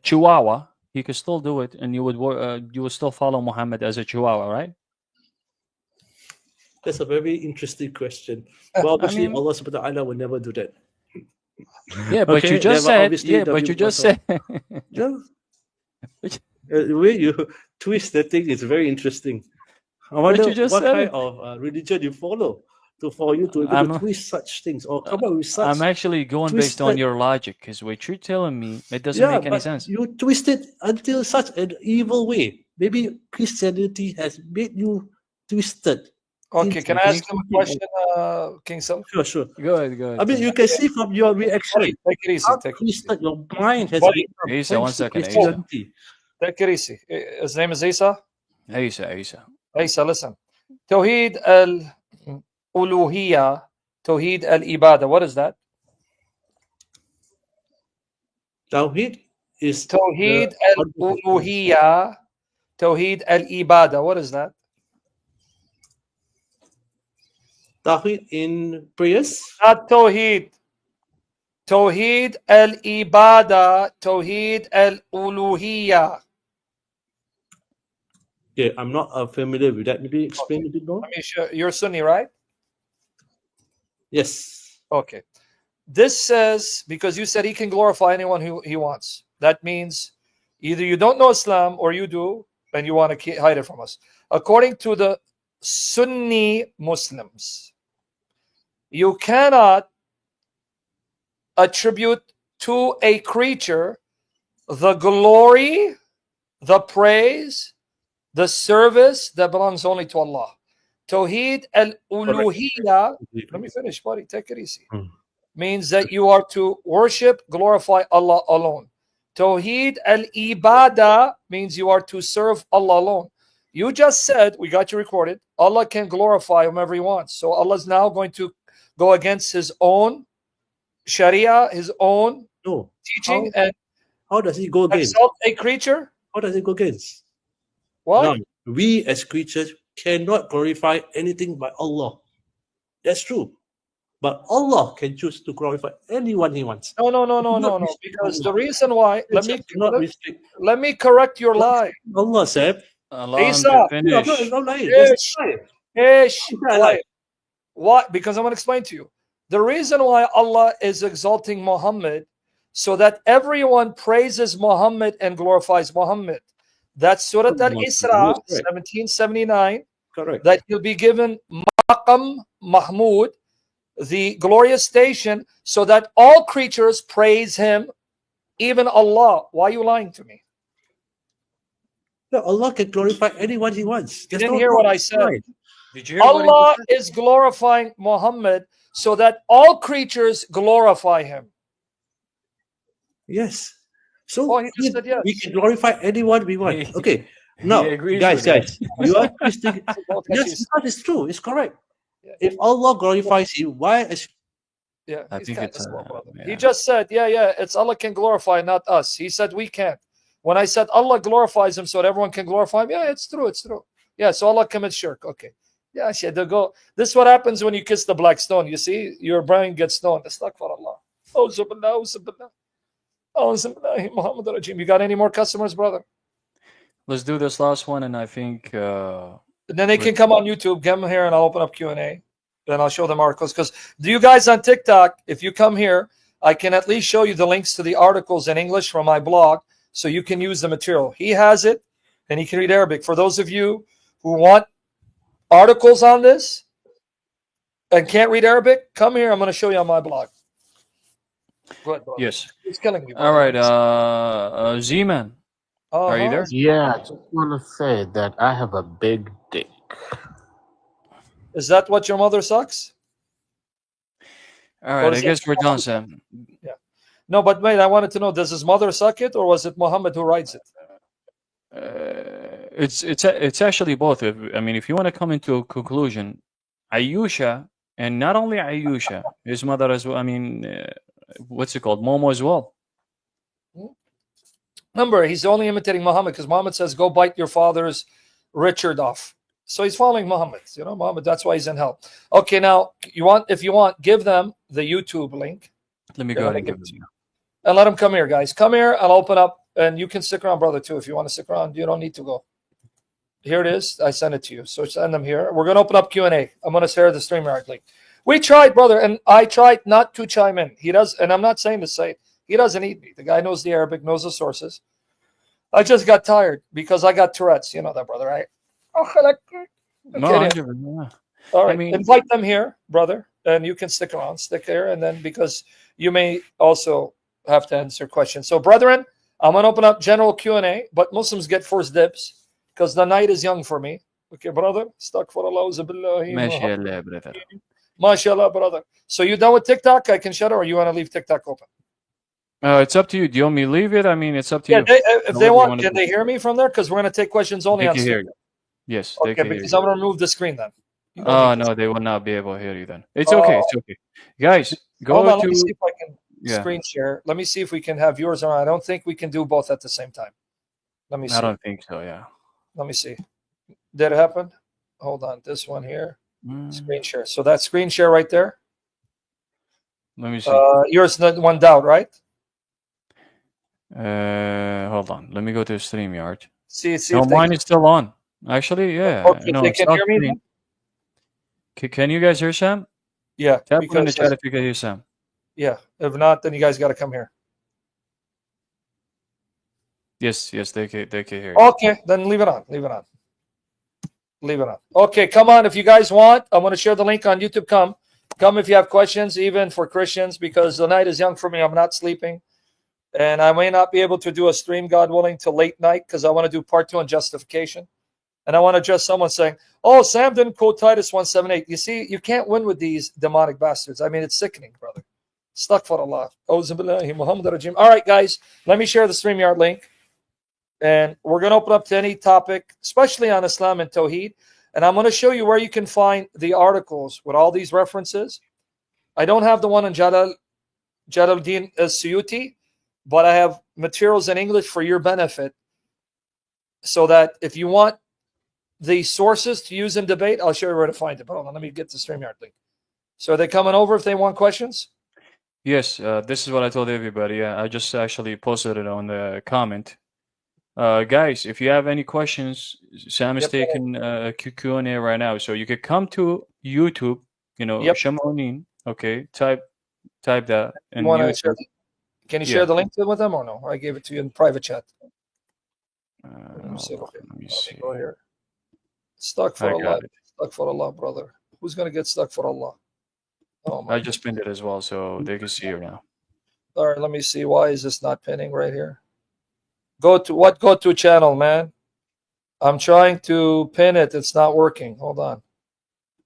Chihuahua, He could still do it, and you would still follow Muhammad as a Chihuahua, right? That's a very interesting question. Well, obviously, mean- Allah subhanahu wa ta'ala will never do that. Yeah, but you just there are said. obviously Yeah, the but you people just also- said. Yeah. The way you twist the thing is very interesting. I wonder you just what said kind it. of religion you follow for you to able I'm to not- twist such things or come up with such. I'm actually going based on twisted- your logic, because what you're telling me, it doesn't Yeah, make any but sense. you twist it until such an evil way. Maybe Christianity has made you twisted. Okay, can I ask him a question, King Sil? Sure. Go ahead. I mean, you can see from your reaction Buddy, take it easy. how Take it twisted your mind has Buddy, become Isa, one thanks to second, Isa. Christianity. Take it easy. His name is Isa. Isa. Isa, listen. Tawheed al-uluhiyya, Tawheed al-ibadah. What is that? Tawheed is Tawheed al-uluhiyya, Tawheed al-ibadah. What is that? Tawheed in prayers. Not Tawheed. Tawheed al-ibadah, Tawheed al-uluhiyya. Yeah, I'm not familiar with that. Maybe explain a bit more. Let me show. You're Sunni, right? Yes. Okay. This says, because you said he can glorify anyone who he wants. That means either you don't know Islam or you do, and you want to hide it from us. According to the Sunni Muslims, you cannot attribute to a creature the glory, the praise, the service that belongs only to Allah. Tawheed al-uluhiyya, let me finish, buddy, take it easy, means that you are to worship, glorify Allah alone. Tawheed al-ibadah means you are to serve Allah alone. You just said, we got you recorded, Allah can glorify whomever he wants. So Allah is now going to go against his own Sharia, his own teaching, and how does he go against? Exalt a creature? How does it go against? What? Now, we as creatures cannot glorify anything but Allah. That's true. But Allah can choose to glorify anyone he wants. No. Because the reason why, let me correct your lie. Allah said, Isa, quiet. Why? Because I'm going to explain to you. The reason why Allah is exalting Muhammad so that everyone praises Muhammad and glorifies Muhammad. That's Surah Al-Isra, 1779. Correct. That you'll be given Maqam Mahmud, the glorious station, so that all creatures praise him, even Allah. Why are you lying to me? No, Allah can glorify anyone he wants. You didn't hear what I said. Did you hear Allah is glorifying Muhammad so that all creatures glorify him. Yes. So he just said yes. we can glorify anyone we want. Okay. Now, agrees guys, with you are twisting. Yes, that is true. It's correct. If Allah glorifies you, why is Yeah, I he's think kinda it's slow, brother. yeah. He just said, it's Allah can glorify, not us. He said we can't. When I said Allah glorifies him so that everyone can glorify him, it's true. Yeah, so Allah commits shirk. Okay. Yeah, they go. This is what happens when you kiss the black stone. You see, your brain gets stoned. Astaghfirullah. You got any more customers, brother? Let's do this last one, and I think. Then they can come on YouTube, get them here, and I'll open up Q&A. Then I'll show them articles. Because you guys on TikTok, if you come here, I can at least show you the links to the articles in English from my blog, so you can use the material. He has it, and he can read Arabic. For those of you who want articles on this and can't read Arabic, come here. I'm going to show you on my blog. Go ahead, brother. Yes. It's killing me. All right, Z-Man. Are you there? Yeah, I just want to say that I have a big dick. Is that what your mother sucks? All right, I guess we're done, Sam. Yeah. No, but wait, I wanted to know, does his mother suck it, or was it Muhammad who writes it? It's actually both. If you want to come into a conclusion, Ayusha, and not only Ayusha, his mother as well. What's it called? Momo as well. Remember, he's only imitating Muhammad because Muhammad says, "Go bite your father's Richard off." So he's following Muhammad. Muhammad. That's why he's in hell. Okay, now if you want, give them the YouTube link. Let me go ahead and give it to you. And let them come here, guys. Come here. I'll open up, and you can stick around, brother, too. If you want to stick around, you don't need to go. Here it is. I sent it to you. So send them here. We're going to open up Q&A. I'm going to share the StreamYard link. We tried, brother, and I tried not to chime in. He does, and I'm not saying to say, he doesn't need me. The guy knows the Arabic, knows the sources. I just got tired because I got Tourette's. You know that, brother, right? No, Okay, yeah. all right, mean, invite them here, brother, and you can stick around, stick here, and then because you may also have to answer questions. So, brethren, I'm going to open up general Q&A, but Muslims get first dibs because the night is young for me. Okay, brother? MashaAllah, brother. MashaAllah, brother. So you done with TikTok? I can shut it, or you want to leave TikTok open? It's up to you. Do you want me to leave it? I mean, it's up to you. If they want, can they hear me from there? Because we're going to take questions only They on can hear stream. you. Yes, they Okay, can hear because you. I'm going to remove the screen then. Oh, no, they will not be able to hear you then. It's okay. It's okay. Guys, go Hold on, to... let me see if I can Yeah. screen share. Let me see if we can have yours on. I don't think we can do both at the same time. Let me see. I don't think so, yeah. Let me see. Did it happen? Hold on. This one here. Screen share. So that screen share right there. Let me see. Yours not one down, right? Hold on. Let me go to StreamYard. See no, if they mine can- is still on. Actually, yeah. Okay, No, if they it's can not hear me green. then? Can you guys hear Sam? Yeah. Tap in the because- chat if you can hear Sam. Yeah. If not, then you guys got to come here. Yes, they can hear you. Okay, then leave it on. Leave it on. Leave it on. Okay, come on. If you guys want, I'm going to share the link on YouTube. Come if you have questions, even for Christians, because the night is young for me. I'm not sleeping. And I may not be able to do a stream, God willing, till late night because I want to do part 2 on justification. And I want to address someone saying, oh, Sam didn't quote Titus 1:7-8. You see, you can't win with these demonic bastards. I mean, it's sickening, brother. Astaghfirullah. All right, guys, let me share the StreamYard link. And we're going to open up to any topic, especially on Islam and Tawheed. And I'm going to show you where you can find the articles with all these references. I don't have the one on Jalaluddin as-Suyuti, but I have materials in English for your benefit so that if you want the sources to use in debate, I'll show you where to find it. But hold on, let me get the StreamYard link. So are they coming over if they want questions? Yes, this is what I told everybody. I just actually posted it on the comment. Guys, if you have any questions, Sam is taking Q&A right now, so you could come to YouTube, Shamonin, okay, type that and YouTube. Can you share the link with them or no? I gave it to you in private chat. Let me see. Go here. Stuck for Allah. Stuck for Allah, brother. Who's going to get stuck for Allah? Oh my I just pinned it as well, so they can see it now. All right, let me see. Why is this not pinning right here? Go to channel, man? I'm trying to pin it. It's not working. Hold on.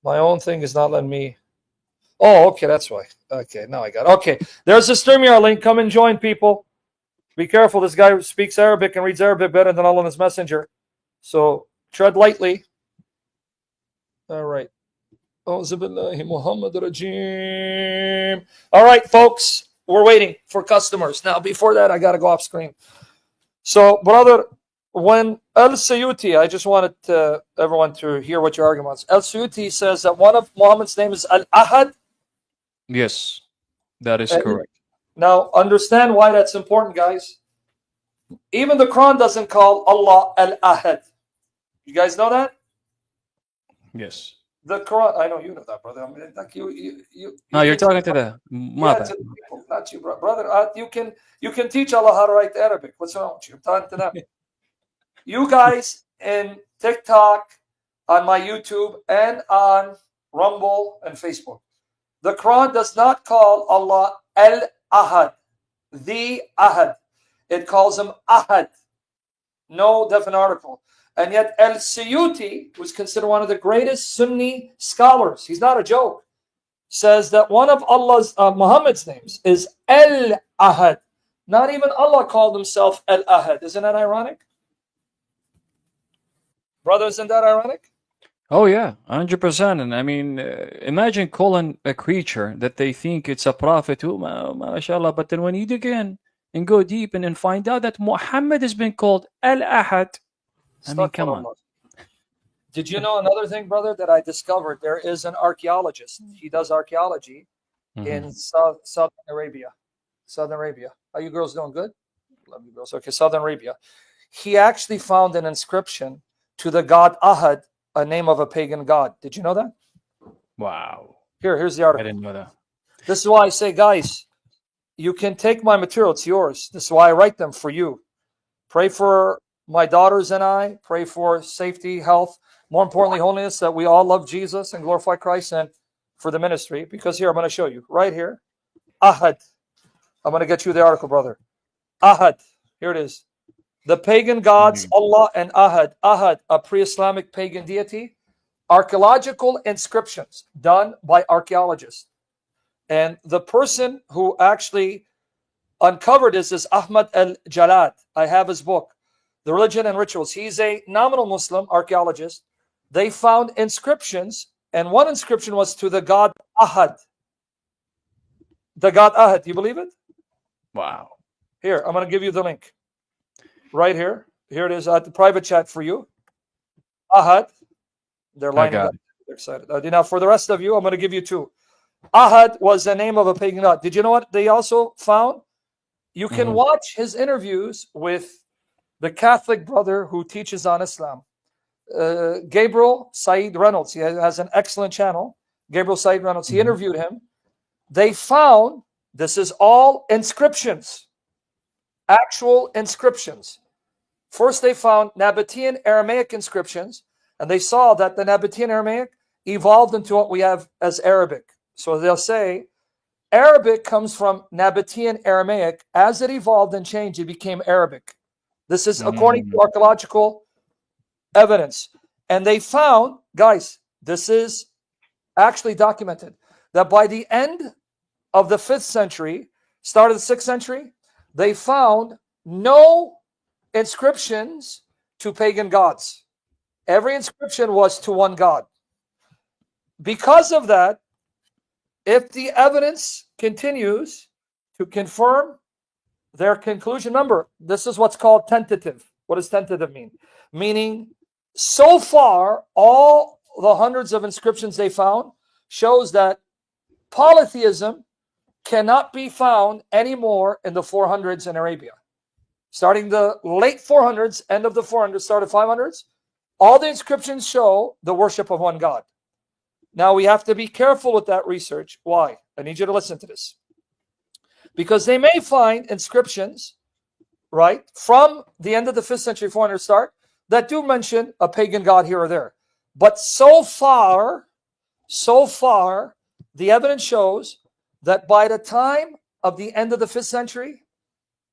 My own thing is not letting me. Oh, okay, that's why. Okay, now I got it. Okay, there's a StreamYard link. Come and join, people. Be careful. This guy speaks Arabic and reads Arabic better than Allah and His Messenger. So tread lightly. All right. All right, folks. We're waiting for customers. Now, before that, I got to go off screen. So, brother, when Al-Suyuti, I just wanted everyone to hear what your argument is. Al-Suyuti says that one of Muhammad's name is Al-Ahad. Yes, that is correct. Now, understand why that's important, guys. Even the Quran doesn't call Allah Al-Ahad. You guys know that? Yes. The Quran, I know you know that, brother. I mean, like No, you're talking to the to mother. the people, not you, brother. You can teach Allah how to write Arabic. What's wrong with you? I'm talking to them. You guys in TikTok, on my YouTube, and on Rumble and Facebook. The Quran does not call Allah Al-Ahad, the Ahad. It calls him Ahad. No definite article. And yet Al-Suyuti, who's considered one of the greatest Sunni scholars, he's not a joke, says that one of Muhammad's names is Al-Ahad. Not even Allah called himself Al-Ahad. Isn't that ironic? Brother, isn't that ironic? Oh yeah, 100%. And I mean, imagine calling a creature that they think it's a prophet, mashallah, but then when you dig in and go deep and then find out that Muhammad has been called Al-Ahad, I mean, come on. Did you know another thing, brother, that I discovered? There is an archaeologist. He does archaeology in Southern Arabia. Southern Arabia. Are you girls doing good? Love you girls. Okay, Southern Arabia. He actually found an inscription to the god Ahad, a name of a pagan god. Did you know that? Wow. Here's the I article. didn't know that. This is why I say, guys, you can take my material. It's yours. This is why I write them for you. Pray for my daughters and I. Pray for safety, health, more importantly, holiness, that we all love Jesus and glorify Christ, and for the ministry. Because here, I'm going to show you. Right here. Ahad. I'm going to get you the article, brother. Ahad. Here it is. The pagan gods, Allah and Ahad. Ahad, a pre-Islamic pagan deity. Archaeological inscriptions done by archaeologists. And the person who actually uncovered this is Ahmad al-Jalad. I have his book, The Religion and Rituals. He's a nominal Muslim archaeologist. They found inscriptions, and one inscription was to the god Ahad. The god Ahad. Do you believe it? Wow. Here, I'm going to give you the link. Right here. Here it is at the private chat for you. Ahad. They're lining up. They're excited. Now, for the rest of you, I'm going to give you two. Ahad was the name of a pagan god. Did you know what they also found? You can watch his interviews with the Catholic brother who teaches on Islam. Gabriel Said Reynolds. He has an excellent channel. Gabriel Said Reynolds. He interviewed him. They found, this is all inscriptions. Actual inscriptions. First, they found Nabatean Aramaic inscriptions, and they saw that the Nabatean Aramaic evolved into what we have as Arabic. So they'll say Arabic comes from Nabatean Aramaic. As it evolved and changed, it became Arabic. This is according to archaeological evidence. And they found, guys, this is actually documented, that by the end of the 5th century, start of the 6th century, they found no inscriptions to pagan gods. Every inscription was to one god. Because of that, if the evidence continues to confirm their conclusion, remember, this is what's called tentative. What does tentative mean? Meaning, so far, all the hundreds of inscriptions they found shows that polytheism cannot be found anymore in the 400s in Arabia. Starting the late 400s, end of the 400s, start of 500s, all the inscriptions show the worship of one God. Now, we have to be careful with that research. Why? I need you to listen to this. Because they may find inscriptions, right, from the end of the 5th century, 400 start, that do mention a pagan god here or there. But so far, the evidence shows that by the time of the end of the 5th century,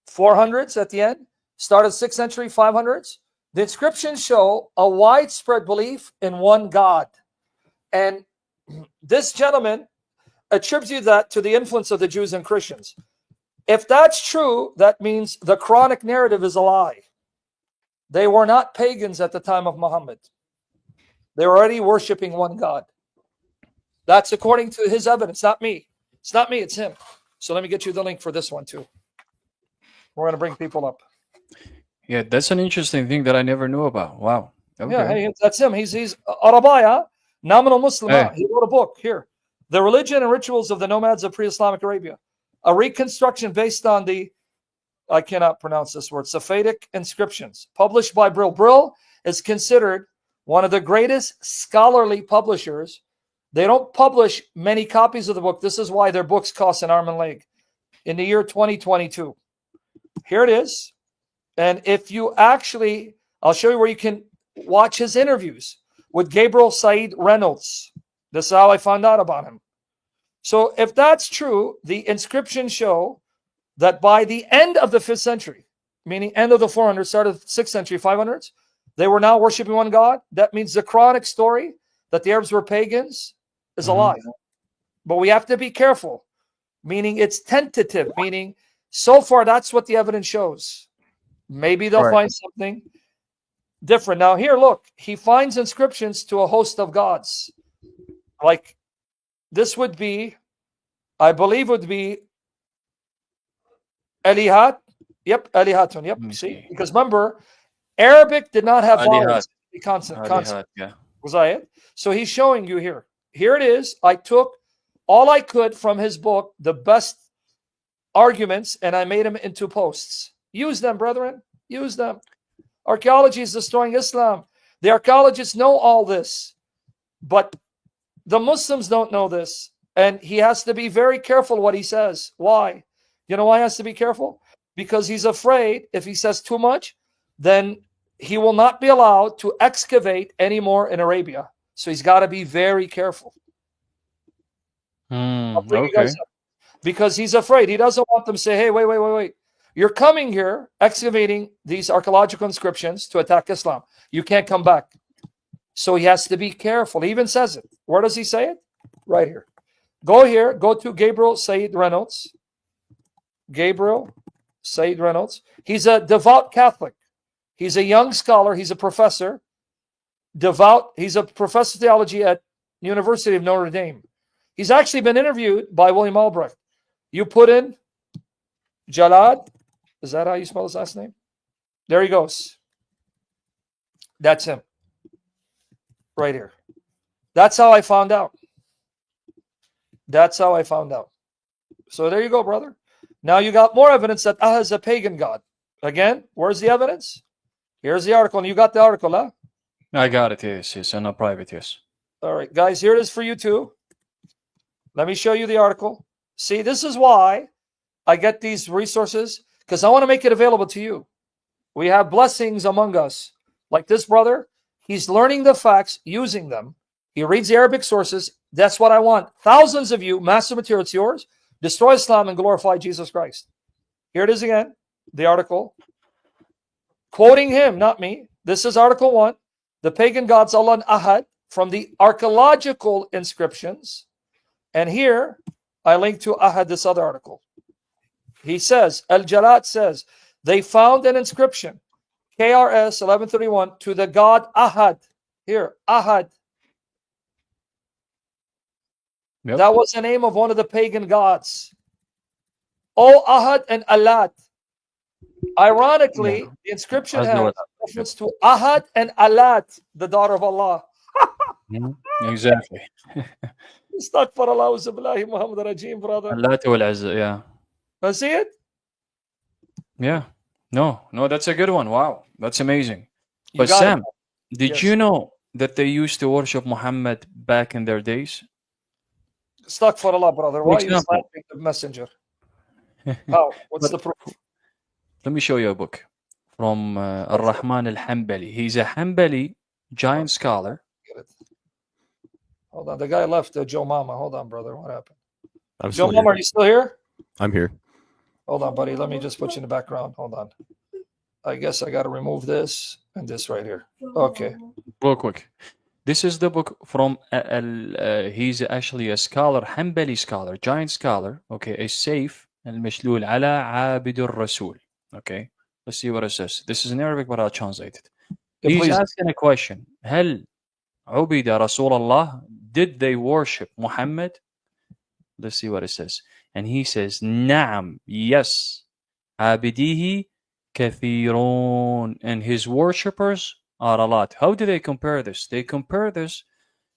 400s at the end, start of 6th century, 500s, the inscriptions show a widespread belief in one God. And this gentleman attributes that to the influence of the Jews and Christians. If that's true, that means the Quranic narrative is a lie. They were not pagans at the time of Muhammad. They were already worshiping one God. That's according to his evidence, not me. It's not me, it's him. So let me get you the link for this one too. We're going to bring people up. Yeah, that's an interesting thing that I never knew about. Wow. Okay. Yeah, hey, that's him. He's Arabaya, nominal Muslim. Hey. He wrote a book here. The Religion and Rituals of the Nomads of Pre-Islamic Arabia. A reconstruction based on the, I cannot pronounce this word, Safavidic inscriptions. Published by Brill. Brill is considered one of the greatest scholarly publishers. They don't publish many copies of the book. This is why their books cost an arm and leg. In the year 2022. Here it is. And if you actually, I'll show you where you can watch his interviews with Gabriel Said Reynolds. This is how I found out about him. So if that's true, the inscriptions show that by the end of the 5th century, meaning end of the 400s, start of the 6th century, 500s, they were now worshiping one God. That means the Quranic story that the Arabs were pagans is a lie. But we have to be careful, meaning it's tentative, meaning so far that's what the evidence shows. Maybe they'll find something different. Now here, look, he finds inscriptions to a host of gods. Like this would be, I believe would be Elihat. Yep, Elihatun. Yep, see? Because remember, Arabic did not have vowels. Constant. Yeah. Was I it? So he's showing you here. Here it is. I took all I could from his book, the best arguments, and I made them into posts. Use them, brethren. Use them. Archaeology is destroying Islam. The archaeologists know all this, but the Muslims don't know this. And he has to be very careful what he says. Why? You know why he has to be careful? Because he's afraid if he says too much, then he will not be allowed to excavate anymore in Arabia. So he's got to be very careful. I'll bring you Okay. guys up. Because he's afraid. He doesn't want them to say, hey, wait. You're coming here, excavating these archaeological inscriptions to attack Islam. You can't come back. So he has to be careful. He even says it. Where does he say it? Right here. Go here. Go to Gabriel Said Reynolds. Gabriel Said Reynolds. He's a devout Catholic. He's a young scholar. He's a professor. Devout. He's a professor of theology at University of Notre Dame. He's actually been interviewed by William Albrecht. You put in Jalad. Is that how you spell his last name? There he goes. That's him. Right here. That's how I found out. That's how I found out. So there you go, brother. Now you got more evidence that Allah is a pagan god. Again, where's the evidence? Here's the article. And you got the article, huh? I got it. Yes. On a private, yes. All right, guys, here it is for you too. Let me show you the article. See, this is why I get these resources, because I want to make it available to you. We have blessings among us. Like this brother, he's learning the facts, using them. He reads the Arabic sources. That's what I want. Thousands of you, master material, it's yours. Destroy Islam and glorify Jesus Christ. Here it is again, the article. Quoting him, not me. This is article 1. The pagan gods Allah and Ahad from the archaeological inscriptions. And here, I link to Ahad, this other article. He says, Al-Jalad says, they found an inscription, KRS 1131, to the god Ahad. Here, Ahad. Yep. That was the name of one of the pagan gods. Oh, Ahad and Allat. Ironically, the inscription has reference to Ahad and Allat, the daughter of Allah. Exactly. Astaghfirullah billahi Muhammad Rajim, brother. Allah wal Azza, yeah. See it? Yeah. No, that's a good one. Wow. That's amazing. You But got Sam, it. did Yes. you know that they used to worship Muhammad back in their days? Astaghfirullah, brother. For Why are you example. slapping the messenger? How? What's the proof? Let me show you a book from Ar-Rahman al-Hanbali. He's a Hanbali giant scholar. Hold on. The guy left, Joe Mama. Hold on, brother. What happened? I'm Joe still Mama, here. are you still here? I'm here. Hold on, buddy. Let me just put you in the background. Hold on. I guess I got to remove this and this right here. Okay. Real quick. This is the book from, he's actually a scholar, Hanbali scholar, giant scholar. Okay, a safe al-mashlul ala abidur rasul. Okay, let's see what it says. This is in Arabic, but I'll translate it. Yeah, He's please. asking a question. هل عبد رسول الله? Did they worship Muhammad? Let's see what it says. And he says, نعم, yes. عابديه كثيرون. And his worshippers are a lot. How do they compare this? They compare this.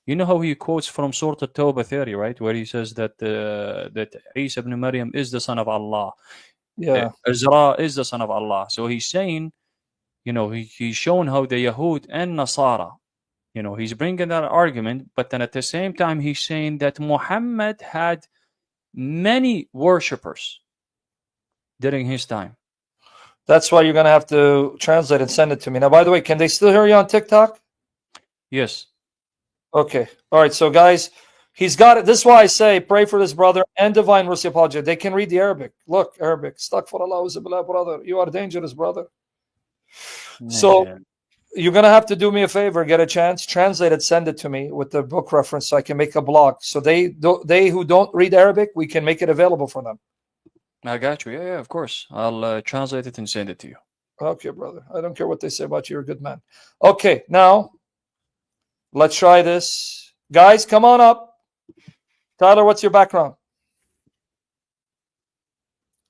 You know how he quotes from Surah At-Tawbah 30, right? Where he says that that Isa ibn Maryam is the son of Allah. Yeah. Ezra is the son of Allah. So he's saying, he's showing how the Yahud and Nasara, he's bringing that argument, but then at the same time, he's saying that Muhammad had many worshippers during his time. That's why you're going to have to translate and send it to me. Now, by the way, can they still hear you on TikTok? Yes. Okay. All right. So, guys, he's got it. This is why I say pray for this brother and Divine Mercy Apology. They can read the Arabic. Look, Arabic. Astaghfirullah, brother. You are dangerous, brother. So, you're going to have to do me a favor, get a chance, translate it, send it to me with the book reference so I can make a blog. So they who don't read Arabic, we can make it available for them. I got you. Yeah, of course. I'll translate it and send it to you. Okay, brother. I don't care what they say about you. You're a good man. Okay, now let's try this. Guys, come on up. Tyler, what's your background?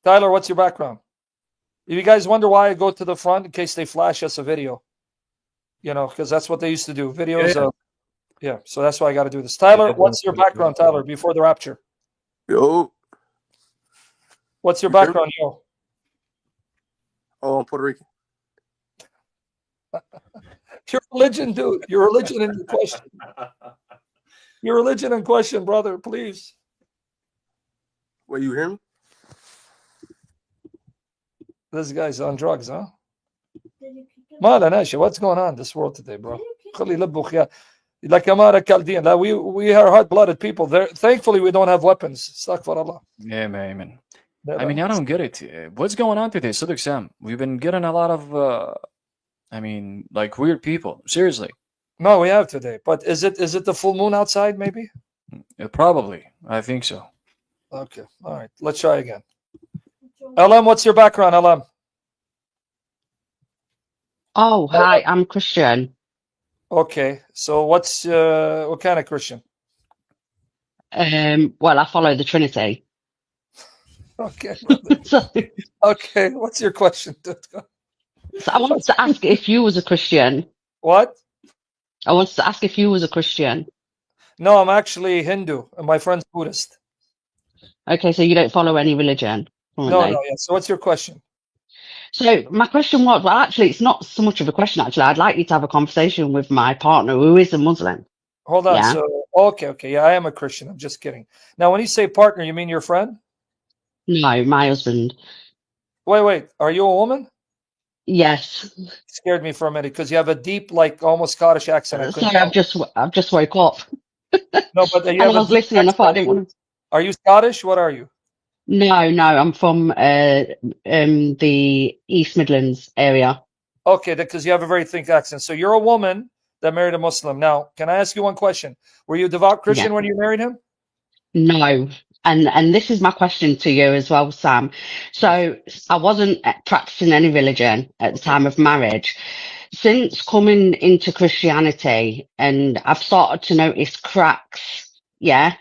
Tyler, what's your background? If you guys wonder why I go to the front, in case they flash us a video, because that's what they used to do. Videos. Yeah, so that's why I got to do this. Tyler, what's your background, Tyler, before the rapture? Yo. What's your background, yo? Oh, I'm Puerto Rican. Your religion, dude. Your religion in question. Your religion in question, brother. Please. What, you hear me? This guy's on drugs, huh? Mala Nasha, what's going on in this world today, bro? Like Amara Chaldean. We are hot-blooded people. Thankfully, we don't have weapons. Astaghfirullah. Yeah, man. I mean, I don't get it. What's going on today, Siddiq Sam? We've been getting a lot of, like weird people. Seriously. No, we have today. But is it the full moon outside? Maybe. Probably. I think so. Okay. All right. Let's try again. LM, what's your background, LM? Oh, hi, I'm Christian. Okay. So what kind of Christian? Well, I follow the Trinity. Okay. So Okay. What's your question? I wanted to ask if you was a Christian. What? I wanted to ask if you was a Christian. No, I'm actually Hindu, and my friend's Buddhist. Okay, so you don't follow any religion currently. No. Yeah. So what's your question? So my question was, well, actually, it's not so much of a question. Actually, I'd like you to have a conversation with my partner, who is a Muslim. Hold on. Yeah. So okay. Yeah, I am a Christian. I'm just kidding. Now, when you say partner, you mean your friend? No, my husband. Wait. Are you a woman? Yes. Scared me for a minute because you have a deep, like almost Scottish accent. I couldn't Sorry, tell. I've just woke up. No, but you And I have a was deep listening. I thought I didn't accent. want to. Are you Scottish? What are you? No, I'm from the East Midlands area. Okay, because you have a very thick accent. So you're a woman that married a Muslim. Now, can I ask you one question? Were you a devout Christian when you married him? No. And this is my question to you as well, Sam. So I wasn't practicing any religion at the time of marriage. Since coming into Christianity, and I've started to notice cracks, yeah.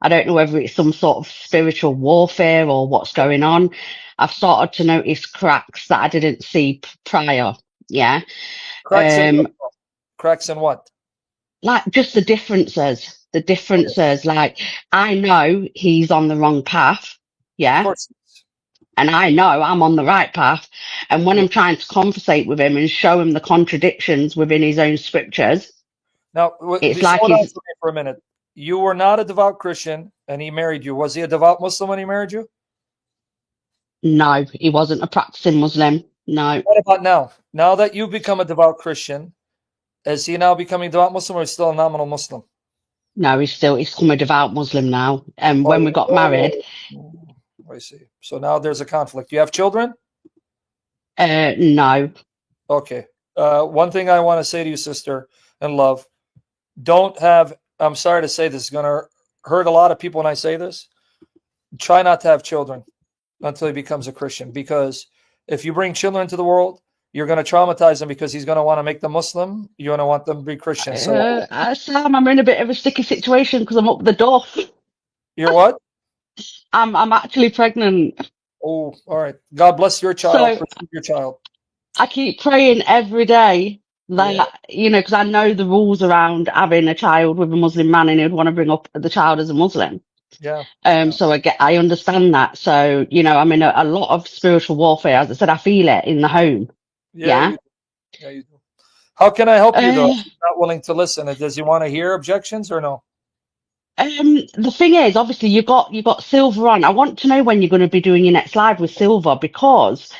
I don't know whether it's some sort of spiritual warfare or what's going on. I've started to notice cracks that I didn't see prior, yeah. Cracks in what? Cracks in what? Like just the differences. Like I know he's on the wrong path, yeah. Of course. And I know I'm on the right path. And when I'm trying to conversate with him and show him the contradictions within his own scriptures, Now, it's just like hold on he's for a minute. You were not a devout Christian, and he married you. Was he a devout Muslim when he married you? no, he wasn't a practicing Muslim. No, What about now? Now that you've become a devout Christian, is he now becoming a devout Muslim or is he still a nominal Muslim? no, he's become a devout Muslim now. And when we got married, I see. So now there's a conflict. You have children? no. Okay. One thing I want to say to you, sister, and love, I'm sorry to say this, is going to hurt a lot of people when I say this. Try not to have children until he becomes a Christian, because if you bring children into the world, you're going to traumatize them because he's going to want to make them Muslim. You're going to want them to be Christian. So, Sam, I'm in a bit of a sticky situation because I'm up the duff. You're what? I'm actually pregnant. Oh, all right. God bless your child. Pursue your child. I keep praying every day that, because I know the rules around having a child with a Muslim man and he'd want to bring up the child as a Muslim. Yeah. So I understand that. So, I'm in a lot of spiritual warfare. As I said, I feel it in the home. Yeah. You do. How can I help you though? If you're not willing to listen. Does he want to hear objections or no? The thing is, obviously you got Silver on. I want to know when you're going to be doing your next live with Silver, because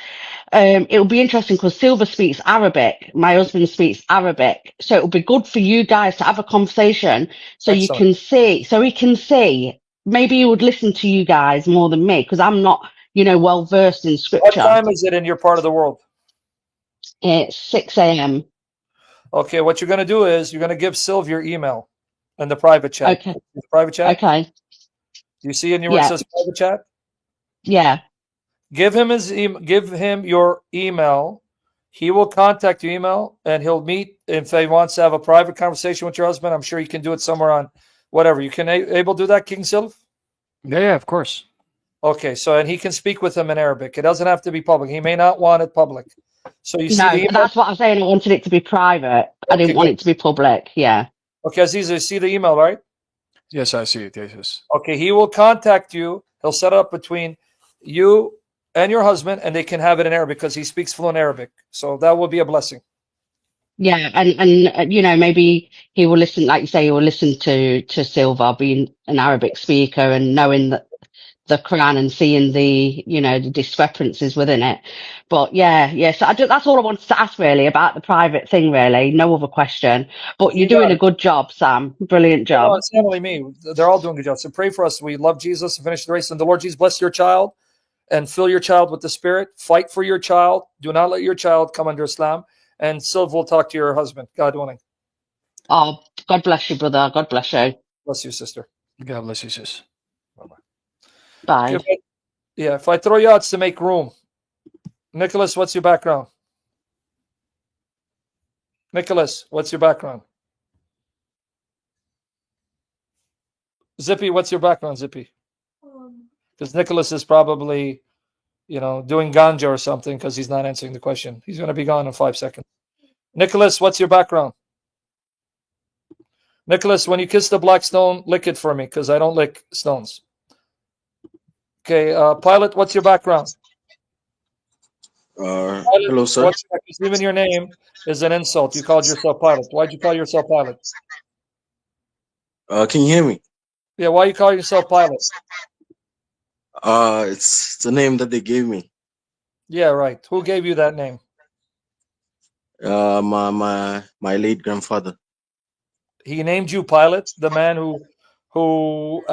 it'll be interesting because Silver speaks Arabic. My husband speaks Arabic. So it'll be good for you guys to have a conversation so he can see. Maybe he would listen to you guys more than me because I'm not, well versed in scripture. What time is it in your part of the world? It's 6 a.m. Okay, what you're going to do is you're going to give Sylv your email in the private chat. Okay. The private chat? Okay. Do you see in your where it says private chat? Yeah. Give him your email. He will contact your email and he'll meet if he wants to have a private conversation with your husband. I'm sure you can do it somewhere on whatever. You can able to do that, King Sylv? Yeah, of course. Okay, and he can speak with him in Arabic. It doesn't have to be public. He may not want it public. So you see the email? That's what I'm saying. I wanted it to be private. I didn't want it to be public. Yeah. Okay, Aziz, you see the email, right? Yes, I see it. Yes. Okay, he will contact you. He'll set up between you and your husband, and they can have it in Arabic because he speaks fluent Arabic. So that will be a blessing. Yeah, and you know, maybe he will listen, like you say, he will listen to Silva being an Arabic speaker and knowing that the Quran and seeing the, you know, the discrepancies within it. But yeah, so that's all I wanted to ask really about the private thing, really. No other question. But you're You got doing a it. good job, Sam. Brilliant No, job. it's not only me. They're all doing a good job. So pray for us. We love Jesus and finish the race. And the Lord Jesus bless your child and fill your child with the Spirit. Fight for your child. Do not let your child come under Islam. And Silva will talk to your husband, God willing. Oh, God bless you, brother. God bless you. Bless you, sister. God bless you, sis. Bye. If I throw you out, it's to make room. Nicholas, what's your background? Nicholas, what's your background? Zippy, what's your background, Zippy? Because Nicholas is probably, doing ganja or something because he's not answering the question. He's going to be gone in 5 seconds. Nicholas, what's your background? Nicholas, when you kiss the black stone, lick it for me because I don't lick stones. Okay, Pilot, what's your background? Pilot, hello, sir. because even your name is an insult. You called yourself Pilot. Why'd you call yourself Pilot? Can you hear me? Yeah, why you call yourself Pilot? It's the name that they gave me. Yeah, right. Who gave you that name? My late grandfather. He named you Pilot, the man who